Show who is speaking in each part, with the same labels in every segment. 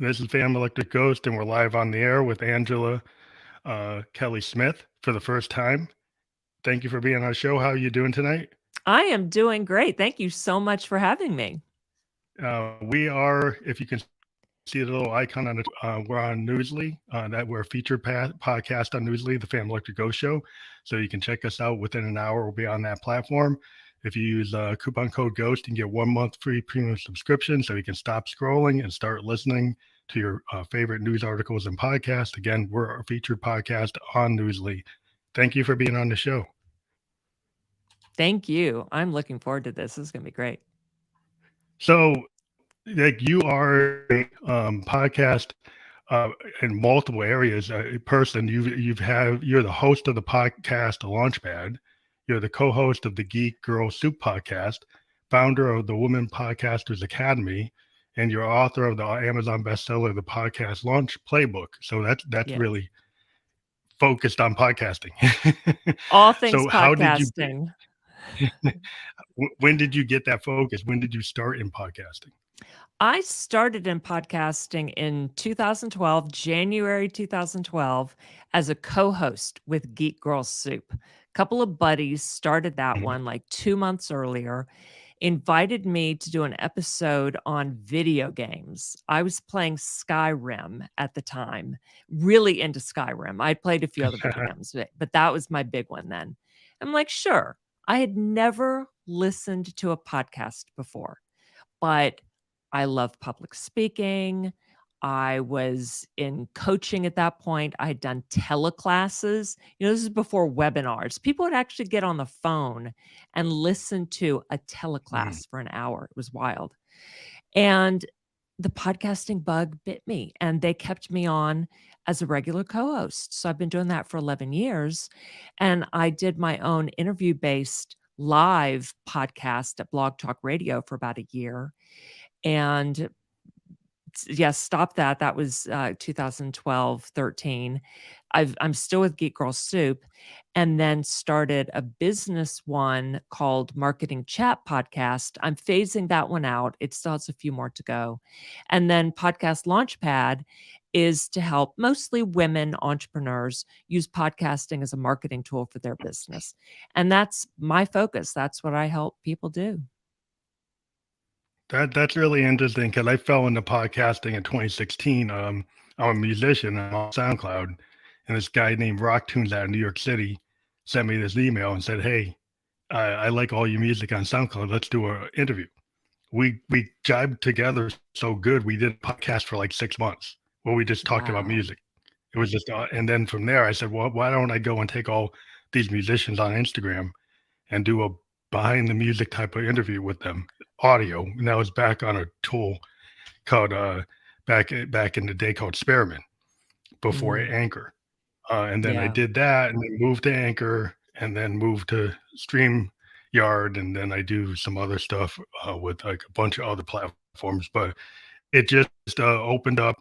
Speaker 1: This is Phantom Electric Ghost, and we're live on the air with Angela Kelly Smith for the first time. Thank you for being on our show. How are you doing tonight?
Speaker 2: I am doing great. Thank you so much for having me.
Speaker 1: We are, if you can see the little icon on the we're on Newsly. That we're a featured podcast on Newsly, the Phantom Electric Ghost Show. So you can check us out within an hour. We'll be on that platform. If you use coupon code GHOST, you can get 1 month free premium subscription so you can stop scrolling and start listening to your favorite news articles and podcasts. Again, we're a featured podcast on Newsly. Thank you for being on the show.
Speaker 2: Thank you. I'm looking forward to this. This is going to be great.
Speaker 1: So, like, you are a podcast in multiple areas. Person, you're the host of the podcast Launchpad. You're the co-host of the Geek Girl Soup podcast, founder of the Women Podcasters Academy, and you're author of the Amazon bestseller, the Podcast Launch Playbook. So that's really focused on podcasting.
Speaker 2: All things
Speaker 1: so
Speaker 2: podcasting.
Speaker 1: When did you get that focus? When did you start in podcasting?
Speaker 2: I started in podcasting in 2012, January 2012, as a co-host with Geek Girl Soup. A couple of buddies started that one like 2 months earlier, invited me to do an episode on video games. I was playing Skyrim at the time, really into Skyrim. I played a few other video games, but that was my big one then. I'm like, sure. I had never listened to a podcast before, but I love public speaking. I was in coaching at that point. I had done teleclasses. This is before webinars. People would actually get on the phone and listen to a teleclass for an hour. It was wild. And the podcasting bug bit me, and they kept me on as a regular co-host. So I've been doing that for 11 years. And I did my own interview-based live podcast at Blog Talk Radio for about a year. And yes, stop that. That was 2012, 13. I'm still with Geek Girl Soup, and then started a business one called Marketing Chat Podcast. I'm phasing that one out. It still has a few more to go. And then Podcast Launchpad is to help mostly women entrepreneurs use podcasting as a marketing tool for their business. And that's my focus. That's what I help people do.
Speaker 1: That's really interesting because I fell into podcasting in 2016. I'm a musician. I'm on SoundCloud, and this guy named Rock Tunes out of New York City sent me this email and said, "Hey, I like all your music on SoundCloud. Let's do an interview." We jibed together so good. We did a podcast for like 6 months where we just talked about music. It was just, and then from there, I said, "Well, why don't I go and take all these musicians on Instagram and do a behind the music type of interview with them, audio?" And that was back on a tool called back in the day called Spearmint before Anchor. And then I did that, and then moved to Anchor, and then moved to StreamYard, and then I do some other stuff with like a bunch of other platforms. But it just opened up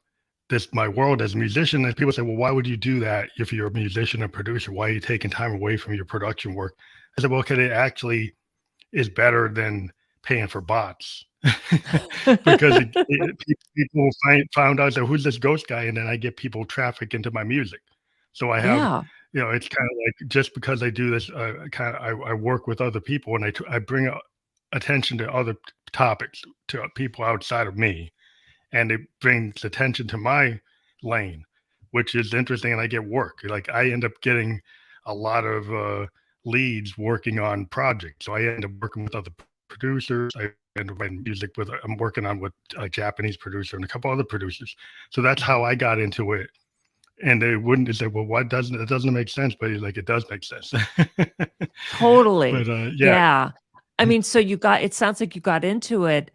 Speaker 1: my world as a musician. And people say, "Well, why would you do that if you're a musician and producer? Why are you taking time away from your production work?" I said, "Well, because it actually is better than paying for bots." Because people found out that who's this ghost guy, and then I get people traffic into my music. So I have, it's kind of like, just because I do this, I work with other people, and I bring attention to other topics to people outside of me, and it brings attention to my lane, which is interesting, and I get work. Like, I end up getting a lot of leads working on projects. So I end up working with other producers. I end up writing music I'm working on with a Japanese producer and a couple other producers. So that's how I got into it. And they wouldn't say, "Well, why doesn't it doesn't make sense?" But like, it does make sense.
Speaker 2: Totally.
Speaker 1: But
Speaker 2: yeah. I mean, so it sounds like you got into it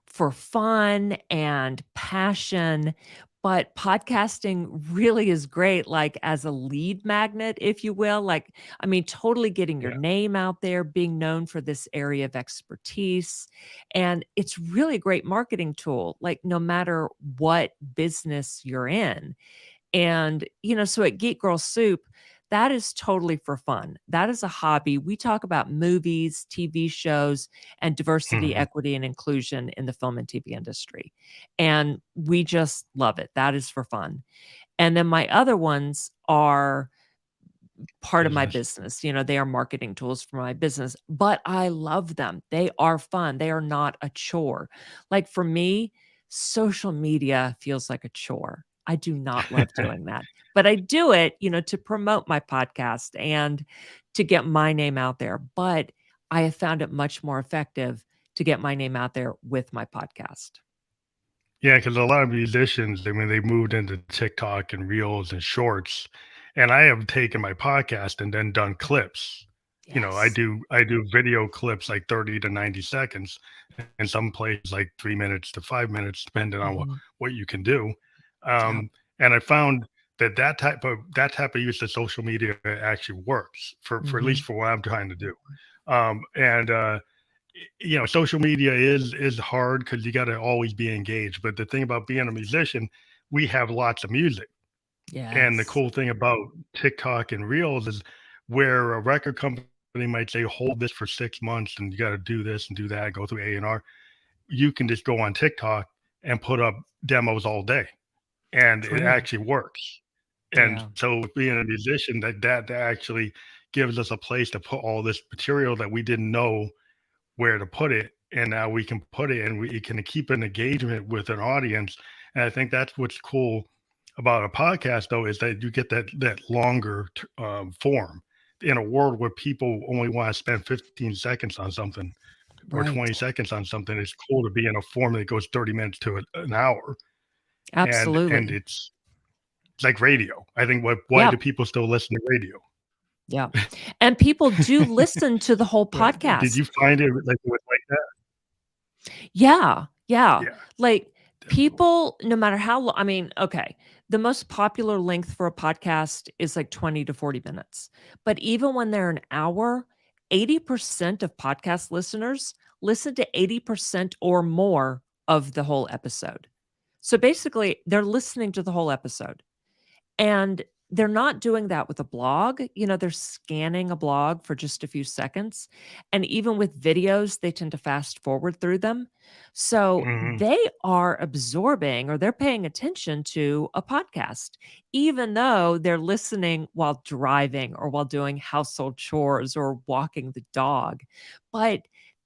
Speaker 2: for fun and passion, but podcasting really is great, like as a lead magnet, if you will. Like, I mean, totally getting your name out there, being known for this area of expertise. And it's really a great marketing tool, like no matter what business you're in. And, so at Geek Girl Soup, That is totally for fun. That is a hobby. We talk about movies, TV shows, and diversity,
Speaker 1: Mhm.
Speaker 2: equity, and inclusion in the film and TV industry. And we just love it. That is for fun. And then my other ones are part of my
Speaker 1: Business.
Speaker 2: business. They are marketing tools for my business, but I love them. They are fun. They are not a chore. Like for me, social media feels like a chore. I do not love doing that, but I do it, to promote my podcast and to get my name out there. But I have found it much more effective to get my name out there with my podcast.
Speaker 1: Yeah, because a lot of musicians, I mean, they moved into TikTok and Reels and Shorts, and I have taken my podcast and then done clips. I
Speaker 2: Yes.
Speaker 1: do video clips like 30 to 90 seconds, and some plays like 3 minutes to 5 minutes, depending on
Speaker 2: Hmm.
Speaker 1: what you can do.
Speaker 2: Yeah.
Speaker 1: And I found that that type of use of social media actually works for at
Speaker 2: Hmm.
Speaker 1: least for what I'm trying to do. And social media is hard because you got to always be engaged. But the thing about being a musician, we have lots of music, and the
Speaker 2: Yes.
Speaker 1: cool thing about TikTok and Reels is where a record company might say, "Hold this for 6 months, and you got to do this and do that, go through A&R." You can just go on TikTok and put up demos all day, and it
Speaker 2: True.
Speaker 1: actually works. And
Speaker 2: Yeah.
Speaker 1: so, being a musician, that actually gives us a place to put all this material that we didn't know where to put it, and now we can put it and we can keep an engagement with an audience. And I think that's what's cool about a podcast, though, is that you get that longer form in a world where people only want to spend 15 seconds on something or
Speaker 2: Right.
Speaker 1: 20 seconds on something. It's cool to be in a form that goes 30 minutes to an hour, and
Speaker 2: Absolutely.
Speaker 1: it's like radio. I think why
Speaker 2: Yeah.
Speaker 1: do people still listen to radio?
Speaker 2: Yeah. And people do listen to the whole
Speaker 1: Did you
Speaker 2: podcast.
Speaker 1: find it like that?
Speaker 2: Yeah, yeah.
Speaker 1: Yeah,
Speaker 2: Like,
Speaker 1: definitely.
Speaker 2: people, no matter how long, I mean, okay, the most popular length for a podcast is like 20 to 40 minutes. But even when they're an hour, 80% of podcast listeners listen to 80% or more of the whole episode. So basically, they're listening to the whole episode. And they're not doing that with a blog. They're scanning a blog for just a few seconds. And even with videos, they tend to fast forward through them. So
Speaker 1: Mhm.
Speaker 2: they are absorbing or they're paying attention to a podcast, even though they're listening while driving or while doing household chores or walking the dog. But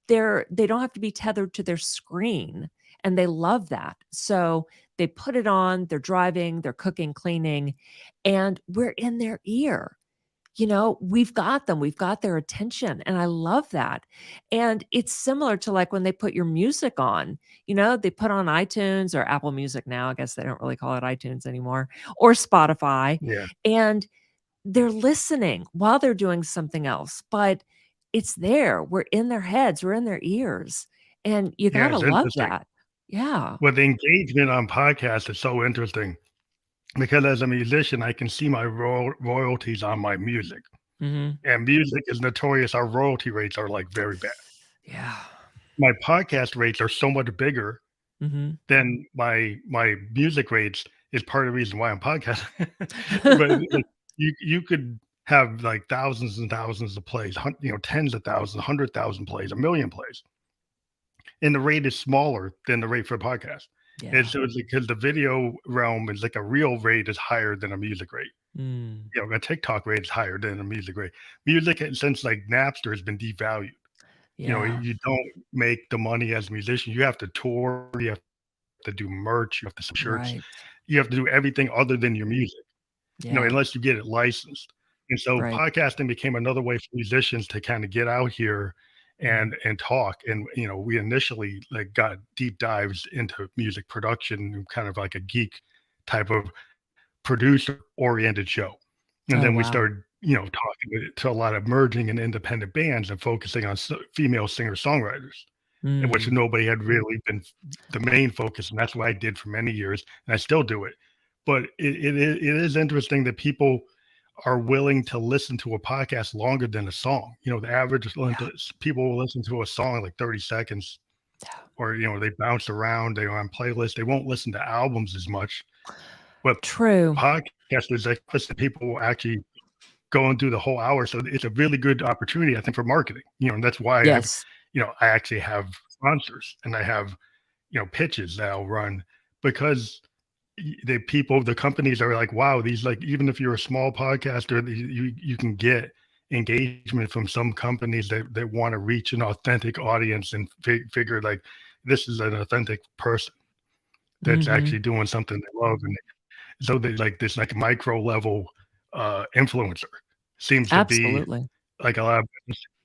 Speaker 2: they don't have to be tethered to their screen. And they love that. So they put it on, they're driving, they're cooking, cleaning, and we're in their ear. We've got them, we've got their attention. And I love that. And it's similar to like when they put your music on, they put on iTunes or Apple Music now. I guess they don't really call it iTunes anymore, or Spotify.
Speaker 1: Yeah.
Speaker 2: And they're listening while they're doing something else, but it's there. We're in their heads, we're in their ears. And you got
Speaker 1: Yeah,
Speaker 2: to
Speaker 1: it's
Speaker 2: love
Speaker 1: interesting.
Speaker 2: that. Yeah.
Speaker 1: Well, the engagement on podcasts is so interesting because as a musician, I can see my royalties on my music.
Speaker 2: Hmm.
Speaker 1: And music is notorious. Our royalty rates are like very bad.
Speaker 2: Yeah.
Speaker 1: My podcast rates are so much bigger
Speaker 2: Hmm.
Speaker 1: than my music rates is part of the reason why I'm podcasting. But like you could have like thousands and thousands of plays, tens of thousands, 100,000 plays, a million plays, and the rate is smaller than the rate for a podcast. And
Speaker 2: Yeah.
Speaker 1: so it's because the video realm is like a real rate is higher than a music rate.
Speaker 2: Mm.
Speaker 1: A TikTok rate is higher than a music rate. Music, since like Napster has been devalued.
Speaker 2: Yeah.
Speaker 1: You don't make the money as a musician. You have to tour, you have to do merch, you have to sell shirts,
Speaker 2: Right.
Speaker 1: you have to do everything other than your music.
Speaker 2: Yeah.
Speaker 1: Unless you get it licensed. And so
Speaker 2: Right.
Speaker 1: podcasting became another way for musicians to kind of get out here
Speaker 2: Mhm.
Speaker 1: and talk. And we initially like got deep dives into music production, kind of like a geek type of producer oriented show. And then
Speaker 2: Oh,
Speaker 1: we
Speaker 2: wow.
Speaker 1: started, talking to a lot of emerging and independent bands and focusing on female singer songwriters, which
Speaker 2: Mm.
Speaker 1: nobody had really been the main focus. And that's what I did for many years. And I still do it. But it is interesting that people are willing to listen to a podcast longer than a song. The average length
Speaker 2: Yeah.
Speaker 1: people will listen to a song in like 30 seconds,
Speaker 2: Yeah.
Speaker 1: or they bounce around, they're on playlists, they won't listen to albums as much. But
Speaker 2: True.
Speaker 1: podcasters, like I said, people will actually going through the whole hour. So it's a really good opportunity, I think, for marketing. And that's why
Speaker 2: Yes.
Speaker 1: I actually have sponsors and I have, pitches that I'll run because the companies are like, wow, these, like, even if you're a small podcaster, you can get engagement from some companies that want to reach an authentic audience and figure like this is an authentic person that's
Speaker 2: Mm-hmm.
Speaker 1: actually doing something they love. And so they like this like micro level influencer seems to be
Speaker 2: Absolutely.
Speaker 1: like a lot of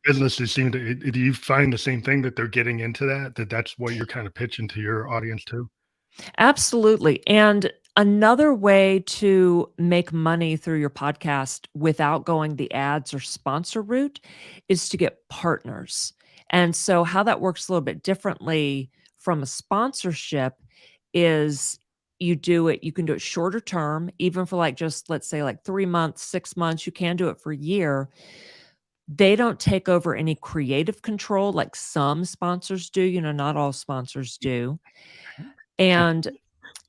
Speaker 1: businesses seem to. Do you find the same thing that they're getting into that's what you're kind of pitching to your audience too?
Speaker 2: Absolutely. And another way to make money through your podcast without going the ads or sponsor route is to get partners. And so, how that works a little bit differently from a sponsorship is you can do it shorter term, even for like just, let's say, like 3 months, 6 months. You can do it for a year. They don't take over any creative control like some sponsors do. Not all sponsors do. And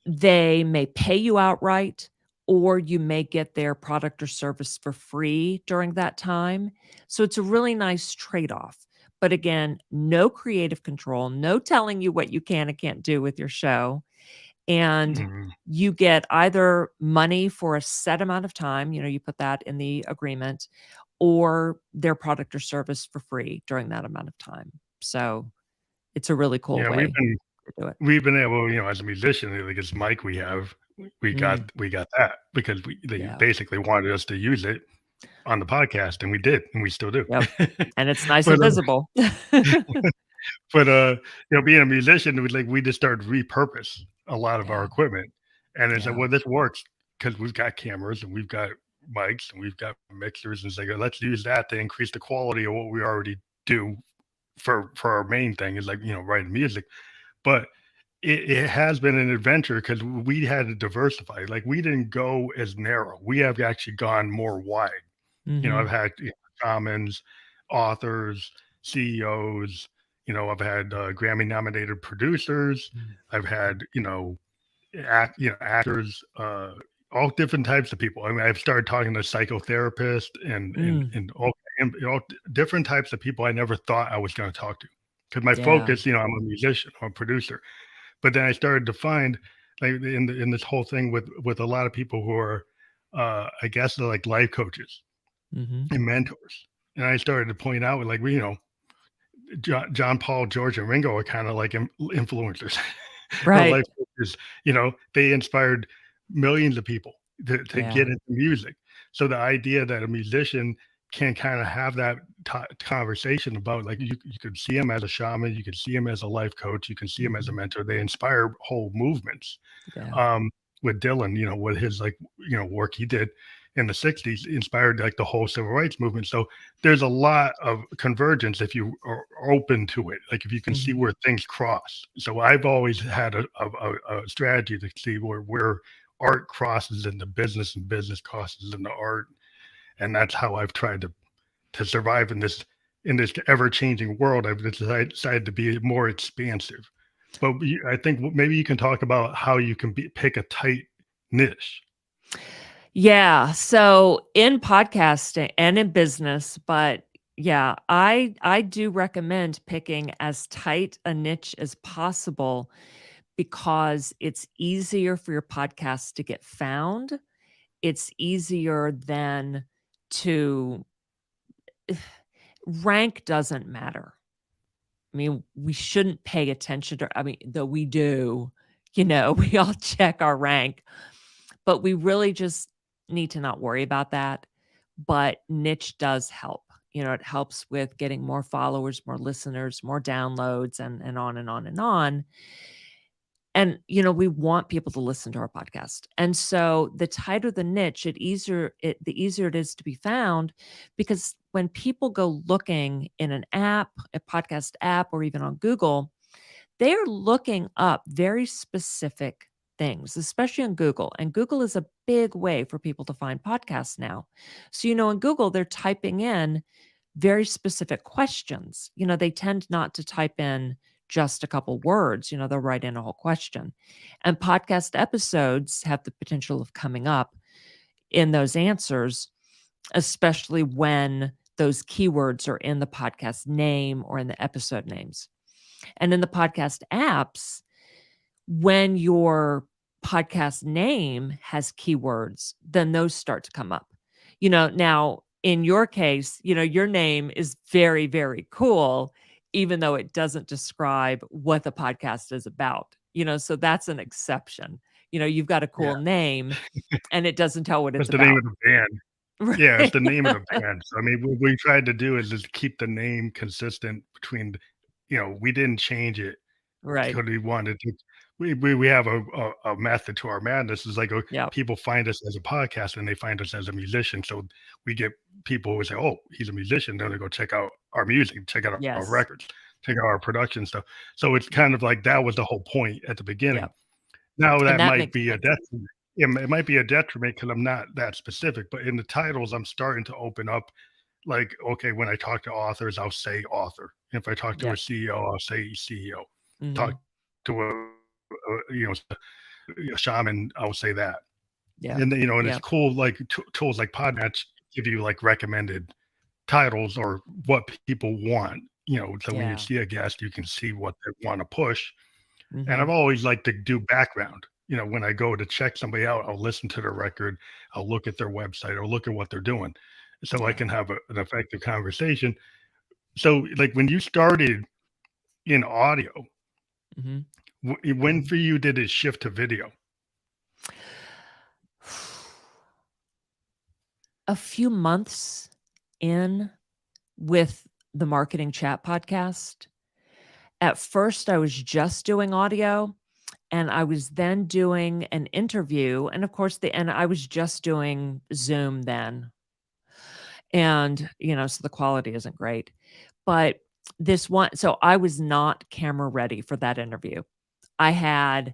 Speaker 2: they may pay you outright, or you may get their product or service for free during that time. So it's a really nice trade off. But again, no creative control, no telling you what you can and can't do with your show. And
Speaker 1: Mhm.
Speaker 2: you get either money for a set amount of time, you put that in the agreement, or their product or service for free during that amount of time. So it's a really cool
Speaker 1: Yeah,
Speaker 2: way to do it.
Speaker 1: we've been able, as a musician, like this mic we have,
Speaker 2: Mm,
Speaker 1: we got that because they
Speaker 2: yeah.
Speaker 1: basically wanted us to use it on the podcast, and we did, and we still do.
Speaker 2: Yep. And it's nice
Speaker 1: but
Speaker 2: and visible.
Speaker 1: but being a musician, we just started to repurpose a lot of our
Speaker 2: Yeah,
Speaker 1: equipment, and it's like,
Speaker 2: yeah.
Speaker 1: well, this works because we've got cameras and we've got mics and we've got mixers, and it's like, let's use that to increase the quality of what we already do for our main thing is like writing music, but it has been an adventure because we had to diversify. Like we didn't go as narrow. We have actually gone more wide. I've
Speaker 2: Mhm.
Speaker 1: had shamans, authors, CEOs. I've had Grammy nominated producers.
Speaker 2: Mm.
Speaker 1: I've had actors, all different types of people. I mean, I've started talking to psychotherapists
Speaker 2: Mm,
Speaker 1: and different types of people I never thought I was going to talk to. Because my
Speaker 2: yeah.
Speaker 1: focus, I'm a musician, I'm a producer, but then I started to find like in this whole thing with a lot of people who are, I guess, they're like life coaches
Speaker 2: Mhm.
Speaker 1: and mentors, and I started to point out like John Paul, George, and Ringo are kind of like influencers or
Speaker 2: Right.
Speaker 1: life coaches. They inspired millions of people to get
Speaker 2: Yeah.
Speaker 1: into music. So the idea that a musician can kind of have that conversation about like you could see him as a shaman, you could see him as a life coach, you can see him as a
Speaker 2: Mhm.
Speaker 1: mentor. They inspire whole movements.
Speaker 2: Yeah.
Speaker 1: With Dylan, with his like work he did in the '60s, inspired like the whole civil rights movement. So there's a lot of convergence if you are open to it, like if you can see
Speaker 2: Mhm.
Speaker 1: where things cross. So I've always had a strategy to see where art crosses into business and business crosses into art, and that's how I've tried to survive in this ever changing world. I've decided to be more expansive. But I think maybe you can talk about how you can pick a tight niche.
Speaker 2: Yeah, so in podcasting and in business, but yeah, I do recommend picking as tight a niche as possible because it's easier for your podcast to get found. It's easier than to rank doesn't matter. I mean, we shouldn't pay attention to, I mean, though we do, we all check our rank, but we really just need to not worry about that. But niche does help. It helps with getting more followers, more listeners, more downloads, and on and on and on. And we want people to listen to our podcast. And so the tighter the niche, the easier it is to be found, because when people go looking in an app, a podcast app, or even on Google, they're looking up very specific things, especially on Google. And Google is a big way for people to find podcasts now. So, in Google, they're typing in very specific questions. They tend not to type in just a couple words, they'll write in a whole question. And podcast episodes have the potential of coming up in those answers. especially when those keywords are in the podcast name or in the episode names. And in the podcast apps, when your podcast name has keywords, then those start to come up. Now in your case, your name is very, very cool, even though it doesn't describe what the podcast is about. So that's an exception. You've got a
Speaker 1: Yeah.
Speaker 2: cool name and it doesn't tell what
Speaker 1: That's
Speaker 2: it's
Speaker 1: the name
Speaker 2: about.
Speaker 1: of the band. Yeah, it's the name of the band. So, I mean, what we tried to do is just keep the name consistent between we didn't change it
Speaker 2: Right.
Speaker 1: because we wanted to we have a method to our madness. Is like,
Speaker 2: Yeah.
Speaker 1: people find us as a podcast and they find us as a musician. So we get people who say, "Oh, he's a musician." Then they go check out our music, check out our
Speaker 2: Yes.
Speaker 1: records, check out our production stuff. So it's kind of like that was the whole point at the
Speaker 2: Yeah.
Speaker 1: beginning. Now
Speaker 2: And
Speaker 1: that
Speaker 2: that
Speaker 1: might
Speaker 2: makes
Speaker 1: be a
Speaker 2: sense.
Speaker 1: detriment. It might be a detriment because I'm not that specific, but in the titles, I'm starting to open up. Like, okay, when I talk to authors, I'll say author. If I talk to
Speaker 2: Yeah.
Speaker 1: a CEO, I'll say CEO.
Speaker 2: Hmm.
Speaker 1: Talk to a shaman, I'll say that.
Speaker 2: Yeah.
Speaker 1: And it's
Speaker 2: Yeah.
Speaker 1: cool. Like tools like Podmatch give you like recommended titles or what people want. So when you
Speaker 2: Yeah.
Speaker 1: see a guest, you can see what they want to push. And
Speaker 2: Hmm.
Speaker 1: I've always liked to do background. When I go to check somebody out, I'll listen to their record, I'll look at their website, or look at what they're doing, so I
Speaker 2: Yeah.
Speaker 1: can have an effective conversation. So, like when you started in audio,
Speaker 2: Hmm.
Speaker 1: when for you did it shift to video?
Speaker 2: A few months in with the Marketing Chat podcast. At first, I was just doing audio, and I was then doing an interview, and of course, and I was just doing Zoom then. And, so the quality isn't great. But this one, so I was not camera ready for that interview. I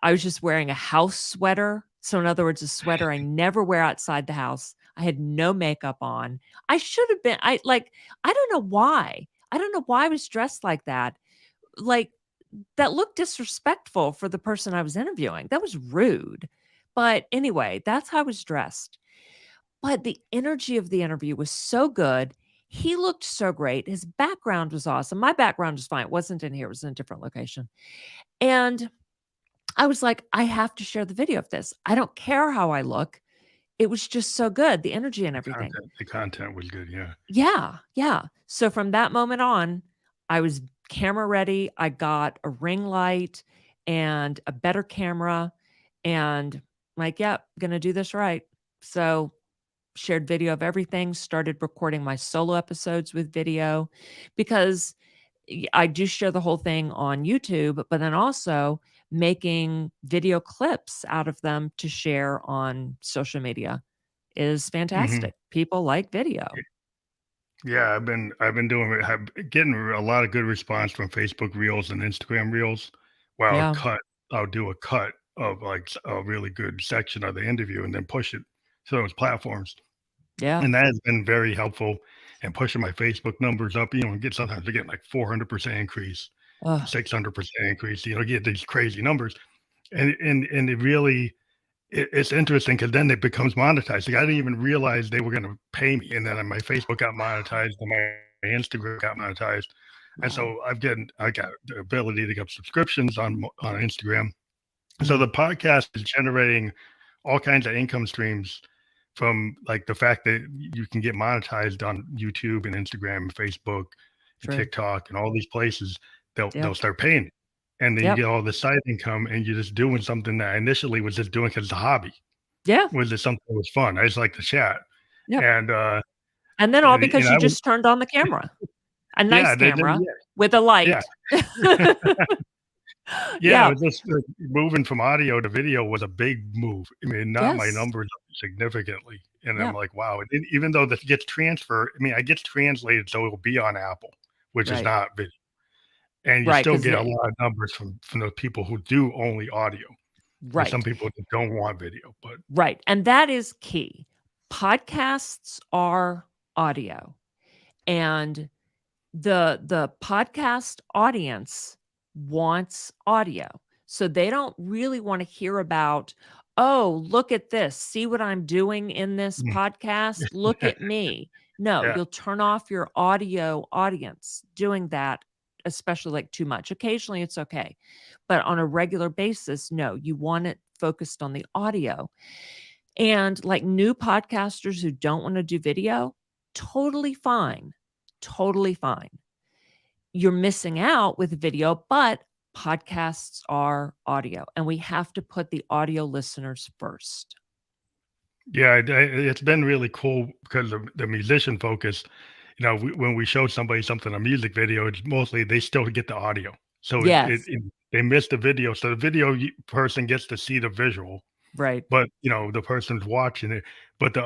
Speaker 2: was just wearing a house sweater. So in other words, a sweater I never wear outside the house. I had no makeup on. I should have been I don't know why. I don't know why I was dressed like that. Like that looked disrespectful for the person I was interviewing. That was rude. But anyway, that's how I was dressed. But the energy of the interview was so good. He looked so great. His background was awesome. My background was fine. It wasn't in here. It was in a different location. And I was like, I have to share the video of this. I don't care how I look. It was just so good, the energy and
Speaker 1: The
Speaker 2: everything.
Speaker 1: content was good. Yeah.
Speaker 2: Yeah, yeah. So from that moment on, I was camera ready. I got a ring light and a better camera and like, yeah, gonna do this right. So shared video of everything, started recording my solo episodes with video because I do share the whole thing on YouTube, but then also making video clips out of them to share on social media is
Speaker 1: Hmm.
Speaker 2: fantastic. People like video.
Speaker 1: Yeah, I've been doing getting a lot of good response from Facebook Reels and Instagram Reels. Where
Speaker 2: Yeah.
Speaker 1: I'll do a cut of like a really good section of the interview and then push it to those platforms.
Speaker 2: Yeah.
Speaker 1: And that has been very helpful in pushing my Facebook numbers up. Sometimes I get like 400% increase,
Speaker 2: Ugh,
Speaker 1: 600% increase. Get these crazy numbers, and it really it's interesting because then it becomes monetized. Like I didn't even realize they were going to pay me, and then my Facebook got monetized, and my Instagram got monetized, and
Speaker 2: wow.
Speaker 1: so I got the ability to get subscriptions on Instagram. So
Speaker 2: Mhm.
Speaker 1: the podcast is generating all kinds of income streams from like the fact that you can get monetized on YouTube and Instagram and Facebook and
Speaker 2: True.
Speaker 1: TikTok and all these places. They'll
Speaker 2: Yep.
Speaker 1: start paying you. And then you
Speaker 2: Yep.
Speaker 1: get all the side income and you're just doing something that I initially was just doing because it's a hobby.
Speaker 2: Yeah.
Speaker 1: Was just something that was fun. I just like to chat.
Speaker 2: Yep.
Speaker 1: And
Speaker 2: And then all
Speaker 1: and
Speaker 2: because
Speaker 1: I
Speaker 2: you
Speaker 1: was
Speaker 2: just turned on the camera. A
Speaker 1: yeah,
Speaker 2: nice camera with a
Speaker 1: yeah.
Speaker 2: light.
Speaker 1: Yeah, it
Speaker 2: Yeah.
Speaker 1: was just moving from audio to video was a big move. I mean, not my
Speaker 2: Yes.
Speaker 1: numbers up significantly, and I'm
Speaker 2: Yep.
Speaker 1: like, wow. And even though this gets transferred, I mean, it gets translated so it'll be on Apple, which is
Speaker 2: Right.
Speaker 1: not video, and you
Speaker 2: Right.
Speaker 1: still
Speaker 2: Because
Speaker 1: get a lot of numbers from the people who do only audio. There's some
Speaker 2: right.
Speaker 1: people that don't want video, but
Speaker 2: Right. And that is key. Podcasts are audio. And the podcast audience wants audio. So they don't really want to hear about, "Oh, look at this. See what I'm doing in this
Speaker 1: Mm.
Speaker 2: podcast? Look at me." No,
Speaker 1: Yeah.
Speaker 2: you'll turn off your audio audience doing that, especially, like, too much. Occasionally, it's okay, but on a regular basis, no, you want it focused on the audio. And, like, new podcasters who don't wanna do video, totally fine, totally fine. You're missing out with video, but podcasts are audio, and we have to put the audio listeners first.
Speaker 1: Yeah, it's been really cool because the musician focus, when we show somebody something, a music video, it's mostly they still get the audio. So
Speaker 2: Yes,
Speaker 1: they miss the video. So the video person gets to see the visual,
Speaker 2: right.
Speaker 1: but the person's watching it, but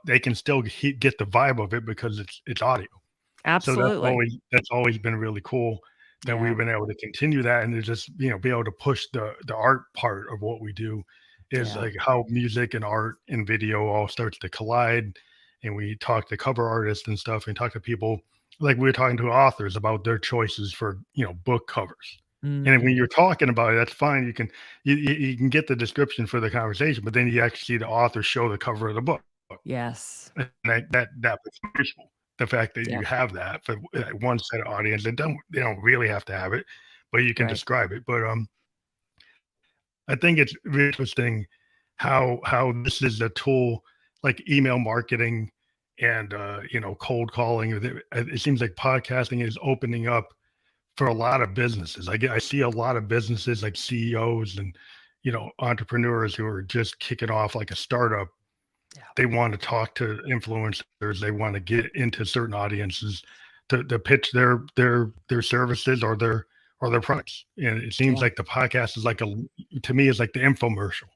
Speaker 1: they can still get the vibe of it because it's audio. So
Speaker 2: Absolutely.
Speaker 1: that's always been really cool that
Speaker 2: Yeah,
Speaker 1: we've been able to continue that and to just, be able to push the art part of what we do is
Speaker 2: yeah,
Speaker 1: like how music and art and video all starts to collide. And we talk to cover artists and stuff and talk to people like we were talking to authors about their choices for, book covers. And when
Speaker 2: mhm.
Speaker 1: you're talking about it, that's fine. You can get the description for the conversation, but then you actually see the author show the cover of the book.
Speaker 2: Yes.
Speaker 1: And that was useful. The fact that you
Speaker 2: Yep,
Speaker 1: have that for one set of audience, they don't really have to have it, but you can
Speaker 2: right.
Speaker 1: describe it. But I think it's really interesting how this is a tool like email marketing and cold calling. It seems like podcasting is opening up for a lot of businesses. I see a lot of businesses like CEOs and entrepreneurs who are just kicking off like a startup.
Speaker 2: Yeah,
Speaker 1: They want to talk to influencers. They want to get into certain audiences to pitch their services or their products. And it seems
Speaker 2: yeah,
Speaker 1: like the podcast is like to me is like the infomercial.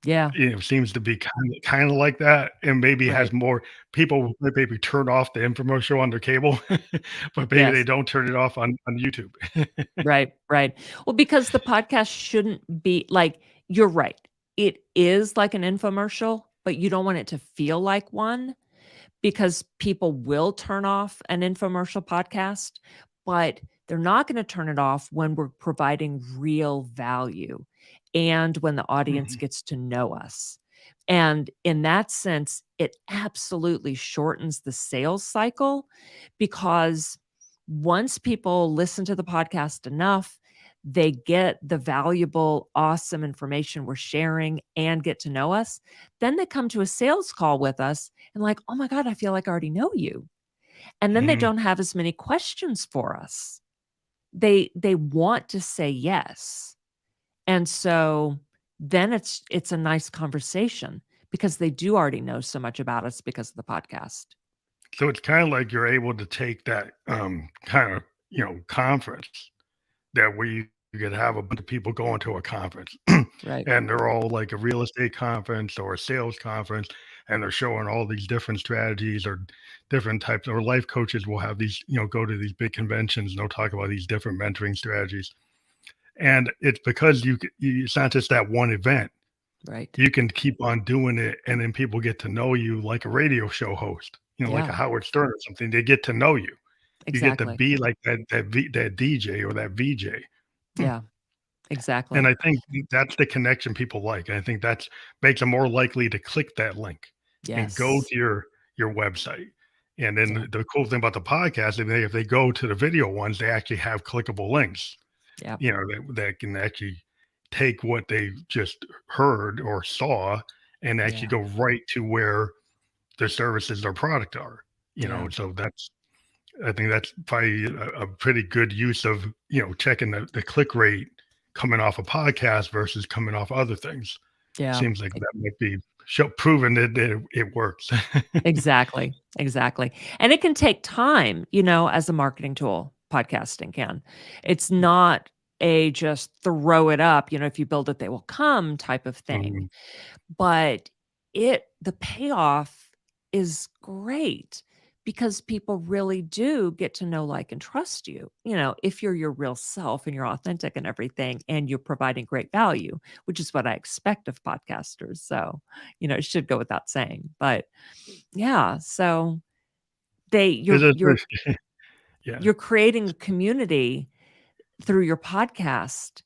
Speaker 2: yeah,
Speaker 1: It seems to be kind of like that, and maybe has
Speaker 2: right.
Speaker 1: more people maybe turn off the infomercial on their cable, but maybe they
Speaker 2: Yes.
Speaker 1: don't turn it off on YouTube.
Speaker 2: Right, right. Well, because the podcast shouldn't be like you're right. It is like an infomercial, but you don't want it to feel like one. Because people will turn off an infomercial podcast, but they're not gonna turn it off when we're providing real value and when the audience
Speaker 1: Mhm,
Speaker 2: gets to know us. And in that sense, it absolutely shortens the sales cycle because once people listen to the podcast enough, they get the valuable, awesome information we're sharing and get to know us, then they come to a sales call with us and like, "Oh my god, I feel like I already know you." And then they
Speaker 1: mhm.
Speaker 2: don't have as many questions for us. They want to say yes. And so then it's a nice conversation because they do already know so much about us because of the podcast.
Speaker 1: So it's kinda like you're able to take that, kind of, conference that we could have a bunch of people going to a conference,
Speaker 2: Right.
Speaker 1: and they're all like a real estate conference or a sales conference, and they're showing all these different strategies or different types or life coaches will have these, go to these big conventions and they'll talk about these different mentoring strategies. And it's because it's not just that one event.
Speaker 2: Right.
Speaker 1: You can keep on doing it, and then people get to know you like a radio show host, like a
Speaker 2: Yeah,
Speaker 1: Howard Stern or something. They get to know you. You get to
Speaker 2: exactly.
Speaker 1: be like that DJ or that VJ.
Speaker 2: Yeah,
Speaker 1: And
Speaker 2: exactly.
Speaker 1: I think that's the connection people like. And I think that's makes them more likely to click that link and go
Speaker 2: Yes.
Speaker 1: to your website. And then
Speaker 2: Yeah,
Speaker 1: the cool thing about the podcast, if they go to the video ones, they actually have clickable links,
Speaker 2: yeah,
Speaker 1: that can actually take what they just heard or saw and actually
Speaker 2: yeah,
Speaker 1: go right to where their services or product are.
Speaker 2: yeah,
Speaker 1: So I think that's probably a pretty good use of, checking the click rate coming off a podcast versus coming off other things.
Speaker 2: yeah.
Speaker 1: Seems like that might be proven that it works.
Speaker 2: Exactly, exactly. And it can take time, as a marketing tool, podcasting can. It's not a just throw it up, if you build it, they will come type of thing.
Speaker 1: Mhm,
Speaker 2: But the payoff is great because people really do get to know, like, and trust you, if you're your real self and you're authentic and everything, and you're providing great value, which is what I expect of podcasters. So, it should go without saying. But yeah, so they
Speaker 1: It
Speaker 2: you're
Speaker 1: is
Speaker 2: you're
Speaker 1: yeah.
Speaker 2: you're creating a community through your podcast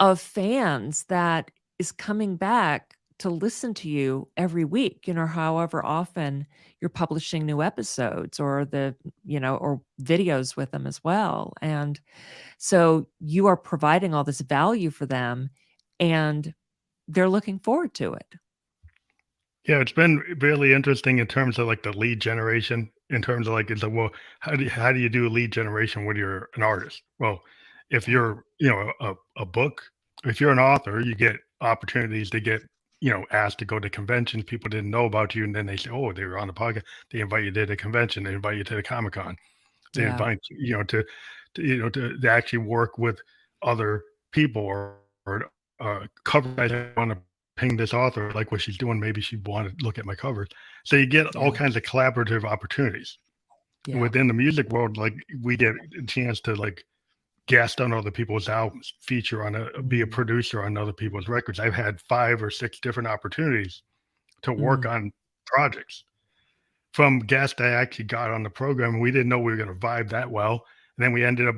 Speaker 2: of fans that is coming back to listen to you every week, however often you're publishing new episodes or or videos with them as well. And so you are providing all this value for them and they're looking forward to it.
Speaker 1: Yeah, it's been really interesting in terms of like the lead generation. In terms of like, it's like, well, how do you do lead generation when you're an artist? Well, if
Speaker 2: Yeah.
Speaker 1: you're a book, if you're an author, you get opportunities to get asked to go to conventions. People didn't know about you, and then they say, oh, they were on the podcast. They invite you to the convention. They invite you to the Comic Con. They
Speaker 2: Yeah.
Speaker 1: invite to actually work with other people or cover. I want to ping this author, like what she's doing. Maybe she want to look at my covers. So you get all
Speaker 2: Yeah.
Speaker 1: kinds of collaborative opportunities. And
Speaker 2: Yeah.
Speaker 1: within the music world, like we get a chance to like guest on other people's albums, feature on be a
Speaker 2: Mm.
Speaker 1: producer on other people's records. I've had 5 or 6 different opportunities to work
Speaker 2: Mm.
Speaker 1: on projects from guests I actually got on the program. We didn't know we were going to vibe that well. And then we ended up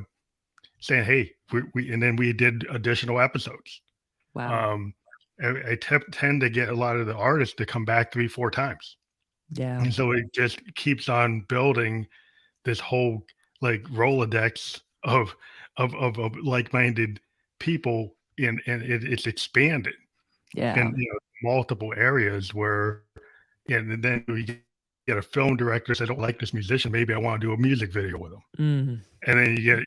Speaker 1: saying, hey, and then we did additional episodes.
Speaker 2: Wow.
Speaker 1: I tend to get a lot of the artists to come back 3, 4 times.
Speaker 2: Yeah.
Speaker 1: And so it just keeps on building this whole like Rolodex of like-minded people and it's expanded
Speaker 2: Yeah.
Speaker 1: in multiple areas where and then we get a film director says, I don't like this musician, maybe I want to do a music video with them.
Speaker 2: Mm.
Speaker 1: And then you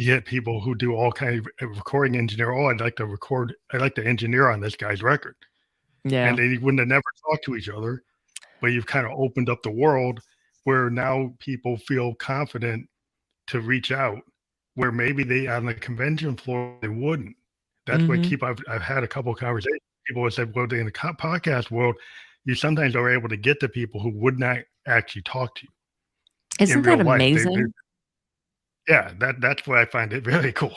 Speaker 1: get people who do all kinds of recording engineer. Oh, I'd like to engineer on this guy's record.
Speaker 2: Yeah.
Speaker 1: And they wouldn't have never talked to each other, but you've kind of opened up the world where now people feel confident to reach out where maybe they on the convention floor they wouldn't. That's what
Speaker 2: Mhm.
Speaker 1: I've had a couple of conversations. People have said, well, in the podcast world, you sometimes are able to get to people who would not actually talk to you in
Speaker 2: Isn't that
Speaker 1: real life.
Speaker 2: amazing?
Speaker 1: Yeah, that's why I find it very cool.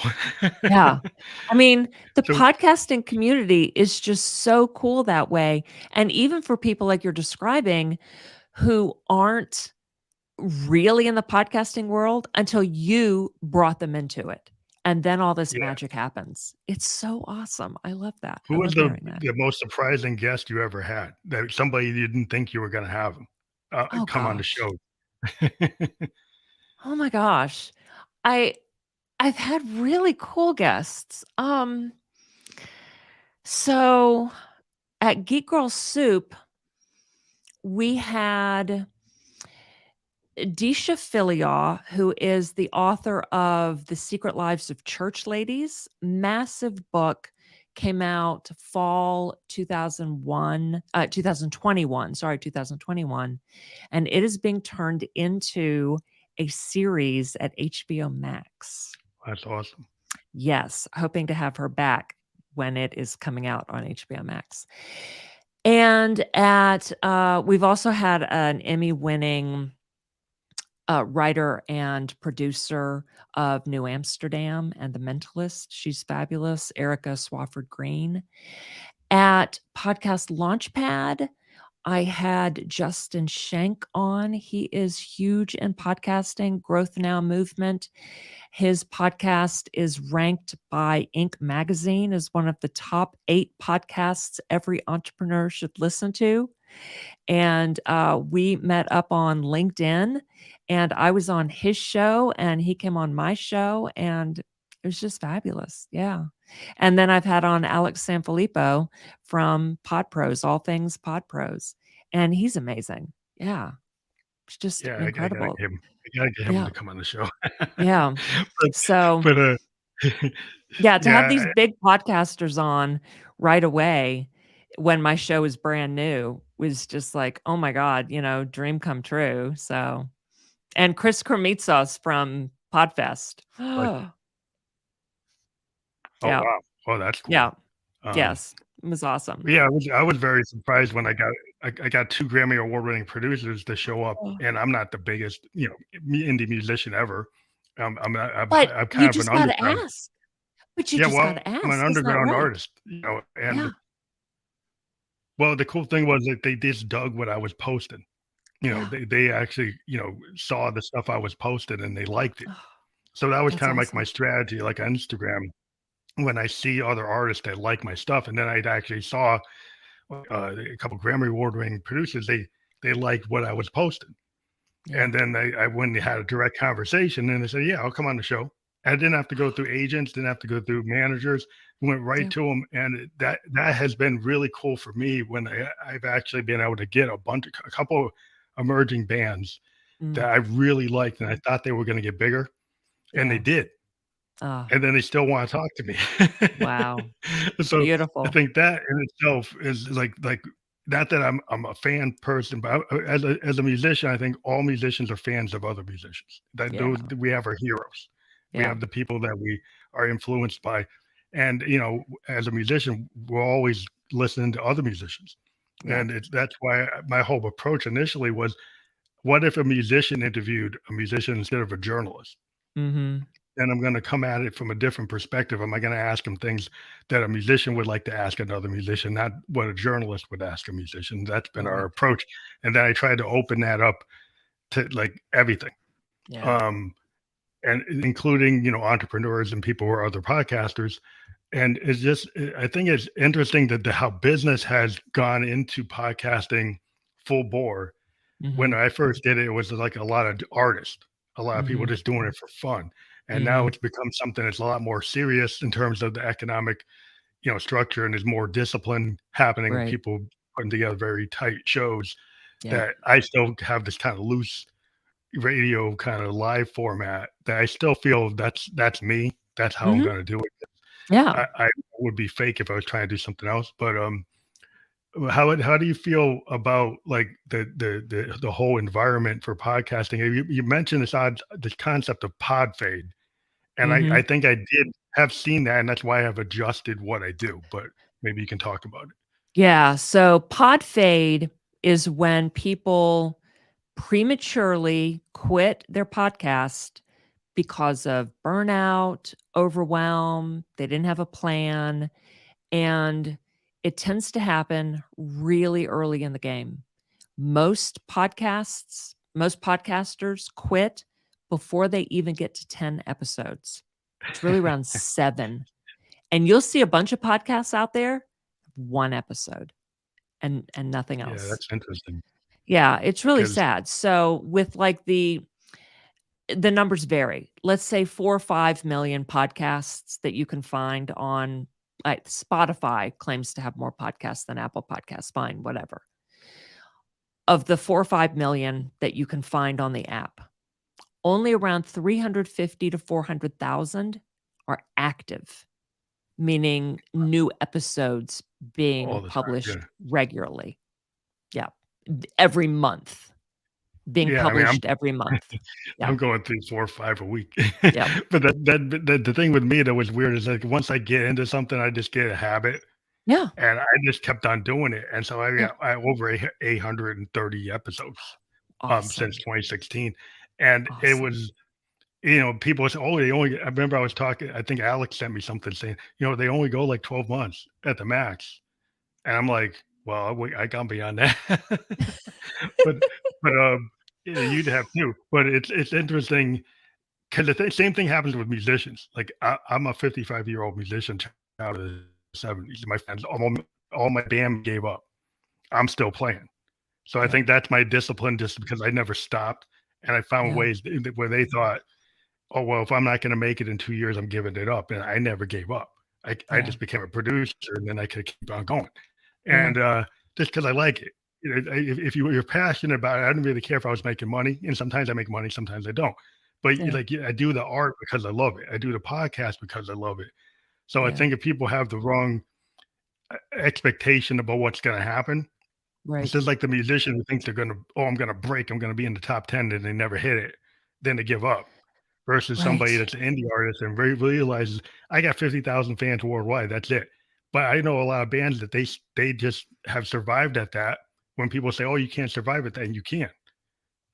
Speaker 2: Yeah. I mean, the
Speaker 1: So
Speaker 2: podcasting community is just so cool that way. And even for people like you're describing who aren't really in the podcasting world until you brought them into it. And then all this
Speaker 1: yeah,
Speaker 2: magic happens. It's so awesome. I love that. I
Speaker 1: who was
Speaker 2: love hearing that.
Speaker 1: the most surprising guest you ever had? That somebody you didn't think you were going to have them
Speaker 2: Oh
Speaker 1: come on the
Speaker 2: gosh.
Speaker 1: show.
Speaker 2: Oh my gosh. I I've had really cool guests. So at Geek Girl Soup, we had Disha Filia, who is the author of The Secret Lives of Church Ladies. Massive book, came out fall 2021, and it is being turned into a series at HBO Max.
Speaker 1: That's awesome.
Speaker 2: Yes, hoping to have her back when it is coming out on HBO Max. And we've also had an Emmy-winning writer and producer of New Amsterdam and The Mentalist. She's fabulous, Erica Swafford Green. At podcast Launchpad, I had Justin Schenk on. He is huge in podcasting, Growth Now movement. His podcast is ranked by Inc. magazine as one of the top 8 podcasts every entrepreneur should listen to. And we met up on LinkedIn, and I was on his show, and he came on my show, and it was just fabulous. Yeah. And then I've had on Alex Sanfilippo from Pod Pros, All Things Pod Pros, and he's amazing. Yeah. It's just
Speaker 1: Yeah, I gotta
Speaker 2: incredible.
Speaker 1: get him. I gotta get him
Speaker 2: Yeah.
Speaker 1: to come on the show.
Speaker 2: Yeah.
Speaker 1: but
Speaker 2: So,
Speaker 1: but
Speaker 2: yeah, to have these
Speaker 1: yeah,
Speaker 2: big podcasters on right away when my show is brand new was just like, oh my God, dream come true. So, and Chris Kremitsas from Podfest.
Speaker 1: like oh
Speaker 2: Yeah.
Speaker 1: wow, oh that's
Speaker 2: Yeah.
Speaker 1: cool. Um,
Speaker 2: Yes. It was awesome.
Speaker 1: yeah, I was very surprised when I got 2 Grammy award winning producers to show up,
Speaker 2: Oh.
Speaker 1: and I'm not the biggest indie musician ever.
Speaker 2: But
Speaker 1: I'm
Speaker 2: you
Speaker 1: kind of an
Speaker 2: just got to
Speaker 1: underground.
Speaker 2: ask. But you
Speaker 1: Yeah,
Speaker 2: just got
Speaker 1: well,
Speaker 2: to
Speaker 1: I'm an
Speaker 2: ask. Isn't that
Speaker 1: underground
Speaker 2: right?
Speaker 1: artist, and
Speaker 2: Yeah.
Speaker 1: well, the cool thing was that they just dug what I was posting.
Speaker 2: Yeah.
Speaker 1: They actually saw the stuff I was posting and they liked it.
Speaker 2: Oh,
Speaker 1: So that was
Speaker 2: that's
Speaker 1: kind of like my
Speaker 2: awesome.
Speaker 1: strategy, like on Instagram, when I see other artists that like my stuff, and then I'd actually saw, a couple Grammy Award winning producers, they liked what I was posting.
Speaker 2: Yeah.
Speaker 1: And then I when they had a direct conversation, and they said, "Yeah, I'll come on the show." I didn't have to go through agents, didn't have to go through managers. Went right
Speaker 2: Yeah.
Speaker 1: to them, and that has been really cool for me when I've actually been able to get a couple of emerging bands that
Speaker 2: Mm.
Speaker 1: I really liked, and I thought they were going to get bigger, and they
Speaker 2: Yeah.
Speaker 1: did.
Speaker 2: Ah,
Speaker 1: And then they still want to talk to me.
Speaker 2: wow.
Speaker 1: So I
Speaker 2: Beautiful.
Speaker 1: think that in itself is like not that I'm a fan person, but as a musician, I think all musicians are fans of other musicians. That
Speaker 2: Yeah.
Speaker 1: those we have our heroes. We
Speaker 2: Yeah.
Speaker 1: have the people that we are influenced by, and as a musician, we're always listening to other musicians,
Speaker 2: Yeah.
Speaker 1: and that's why my whole approach initially was, what if a musician interviewed a musician instead of a journalist?
Speaker 2: Mhm.
Speaker 1: And I'm going to come at it from a different perspective. Am I going to ask him things that a musician would like to ask another musician, not what a journalist would ask a musician? That's been our
Speaker 2: Correct.
Speaker 1: approach. And then I tried to open that up to like everything,
Speaker 2: Yeah.
Speaker 1: um, and including entrepreneurs and people who are other podcasters. And it's just, I think it's interesting that how business has gone into podcasting full bore. When
Speaker 2: Mhm.
Speaker 1: I first did it, it was like a lot of artists, a lot of people
Speaker 2: Mhm.
Speaker 1: just doing it for fun. And now
Speaker 2: Mhm.
Speaker 1: it's become something that's a lot more serious in terms of the economic, structure, and there's more discipline happening with
Speaker 2: Right.
Speaker 1: people putting together very tight shows.
Speaker 2: Yeah.
Speaker 1: That I still have this kind of loose radio kind of live format that I still feel that's me. That's how I'm
Speaker 2: Mhm.
Speaker 1: going to do it.
Speaker 2: Yeah.
Speaker 1: I would be fake if I was trying to do something else. But how do you feel about like the whole environment for podcasting? You mentioned this concept of pod fade, and I
Speaker 2: Mhm.
Speaker 1: think I did have seen that, and that's why I've adjusted what I do. But maybe you can talk about it.
Speaker 2: Yeah, so pod fade is when people prematurely quit their podcast because of burnout, overwhelm, they didn't have a plan, and it tends to happen really early in the game. Most podcasters quit before they even get to 10 episodes. It's really around 7. And you'll see a bunch of podcasts out there, 1 episode and nothing
Speaker 1: Yeah,
Speaker 2: else.
Speaker 1: that's interesting
Speaker 2: Yeah, it's really
Speaker 1: because
Speaker 2: sad. So with like the numbers vary. Let's say 4 or 5 million podcasts that you can find on like Spotify claims to have more podcasts than Apple Podcasts, fine, whatever. Of the 4 or 5 million that you can find on the app, only around 350 to 400,000 are active, meaning new episodes
Speaker 1: all
Speaker 2: being
Speaker 1: the time.
Speaker 2: published
Speaker 1: Yeah,
Speaker 2: regularly. Yeah, every month, being
Speaker 1: yeah. I mean,
Speaker 2: published every month. Yeah,
Speaker 1: I'm going through 4 or 5 a week.
Speaker 2: yep,
Speaker 1: But the thing with me that was weird is like once I get into something, I just get a habit.
Speaker 2: yeah,
Speaker 1: And I just kept on doing it, and so I
Speaker 2: yeah.
Speaker 1: got over 830 episodes, since
Speaker 2: Awesome,
Speaker 1: 2016, and it
Speaker 2: awesome.
Speaker 1: was, people say, "Oh, they only." I remember I was talking. I think Alex sent me something saying, "They only go like 12 months at the max," and I'm like, "Well, I gone beyond that." but but yeah, you'd have too. But it's interesting because same thing happens with musicians. Like I'm a 55-year-old musician out of the 70s. My friends, all my band gave up. I'm still playing. So I
Speaker 2: Yeah,
Speaker 1: think that's my discipline just because I never stopped. And I found
Speaker 2: yeah,
Speaker 1: ways where they thought, oh, well, if I'm not going to make it in 2 years, I'm giving it up. And I never gave up. I
Speaker 2: yeah,
Speaker 1: just became a producer and then I could keep on going.
Speaker 2: yeah,
Speaker 1: And just because I like it. If you're passionate about it, I didn't really care if I was making money. And sometimes I make money, sometimes I don't. But
Speaker 2: yeah,
Speaker 1: like, yeah, I do the art because I love it. I do the podcast because I love it. So I
Speaker 2: yeah,
Speaker 1: think if people have the wrong expectation about what's going to happen, it's
Speaker 2: right,
Speaker 1: just like the musician who thinks they're gonna, "Oh, I'm gonna break, I'm gonna be in the top 10," and they never hit it, then they give up, versus somebody
Speaker 2: right,
Speaker 1: that's an indie artist and realizes, "I got 50,000 fans worldwide, that's it." But I know a lot of bands that they just have survived at that. When people say, "Oh, you can't survive at that," and you can.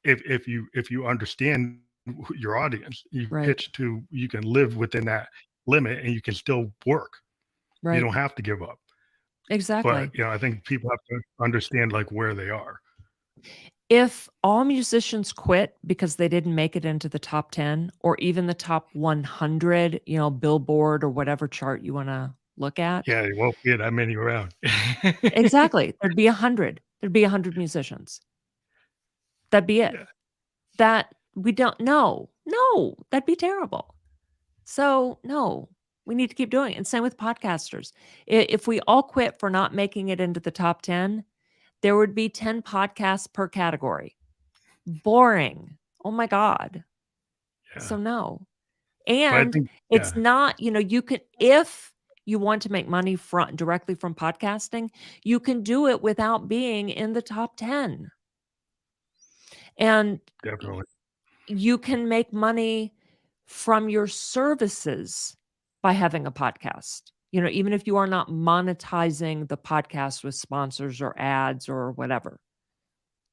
Speaker 1: If you understand your audience, you
Speaker 2: right,
Speaker 1: pitch to you can live within that limit and you can still work. You
Speaker 2: right.
Speaker 1: don't have to give up. But,
Speaker 2: Exactly.
Speaker 1: I think people have to understand, like, where they are.
Speaker 2: If all musicians quit because they didn't make it into the top 10 or even the top 100, Billboard or whatever chart you wanna look at.
Speaker 1: Yeah, there won't be that many around.
Speaker 2: Exactly. There'd be 100. There'd be 100 musicians. That'd be it.
Speaker 1: Yeah,
Speaker 2: That we don't know. No, that'd be terrible. So, no, we need to keep doing it. And same with podcasters. If we all quit for not making it into the top 10, there would be 10 podcasts per category. Boring. Oh my God.
Speaker 1: yeah.
Speaker 2: So, no.
Speaker 1: But I
Speaker 2: And
Speaker 1: think,
Speaker 2: it's
Speaker 1: yeah,
Speaker 2: not, you can, if you want to make money directly from podcasting, you can do it without being in the top 10. And y-
Speaker 1: definitely.
Speaker 2: you can make money from your services by having a podcast. Even if you are not monetizing the podcast with sponsors or ads or whatever,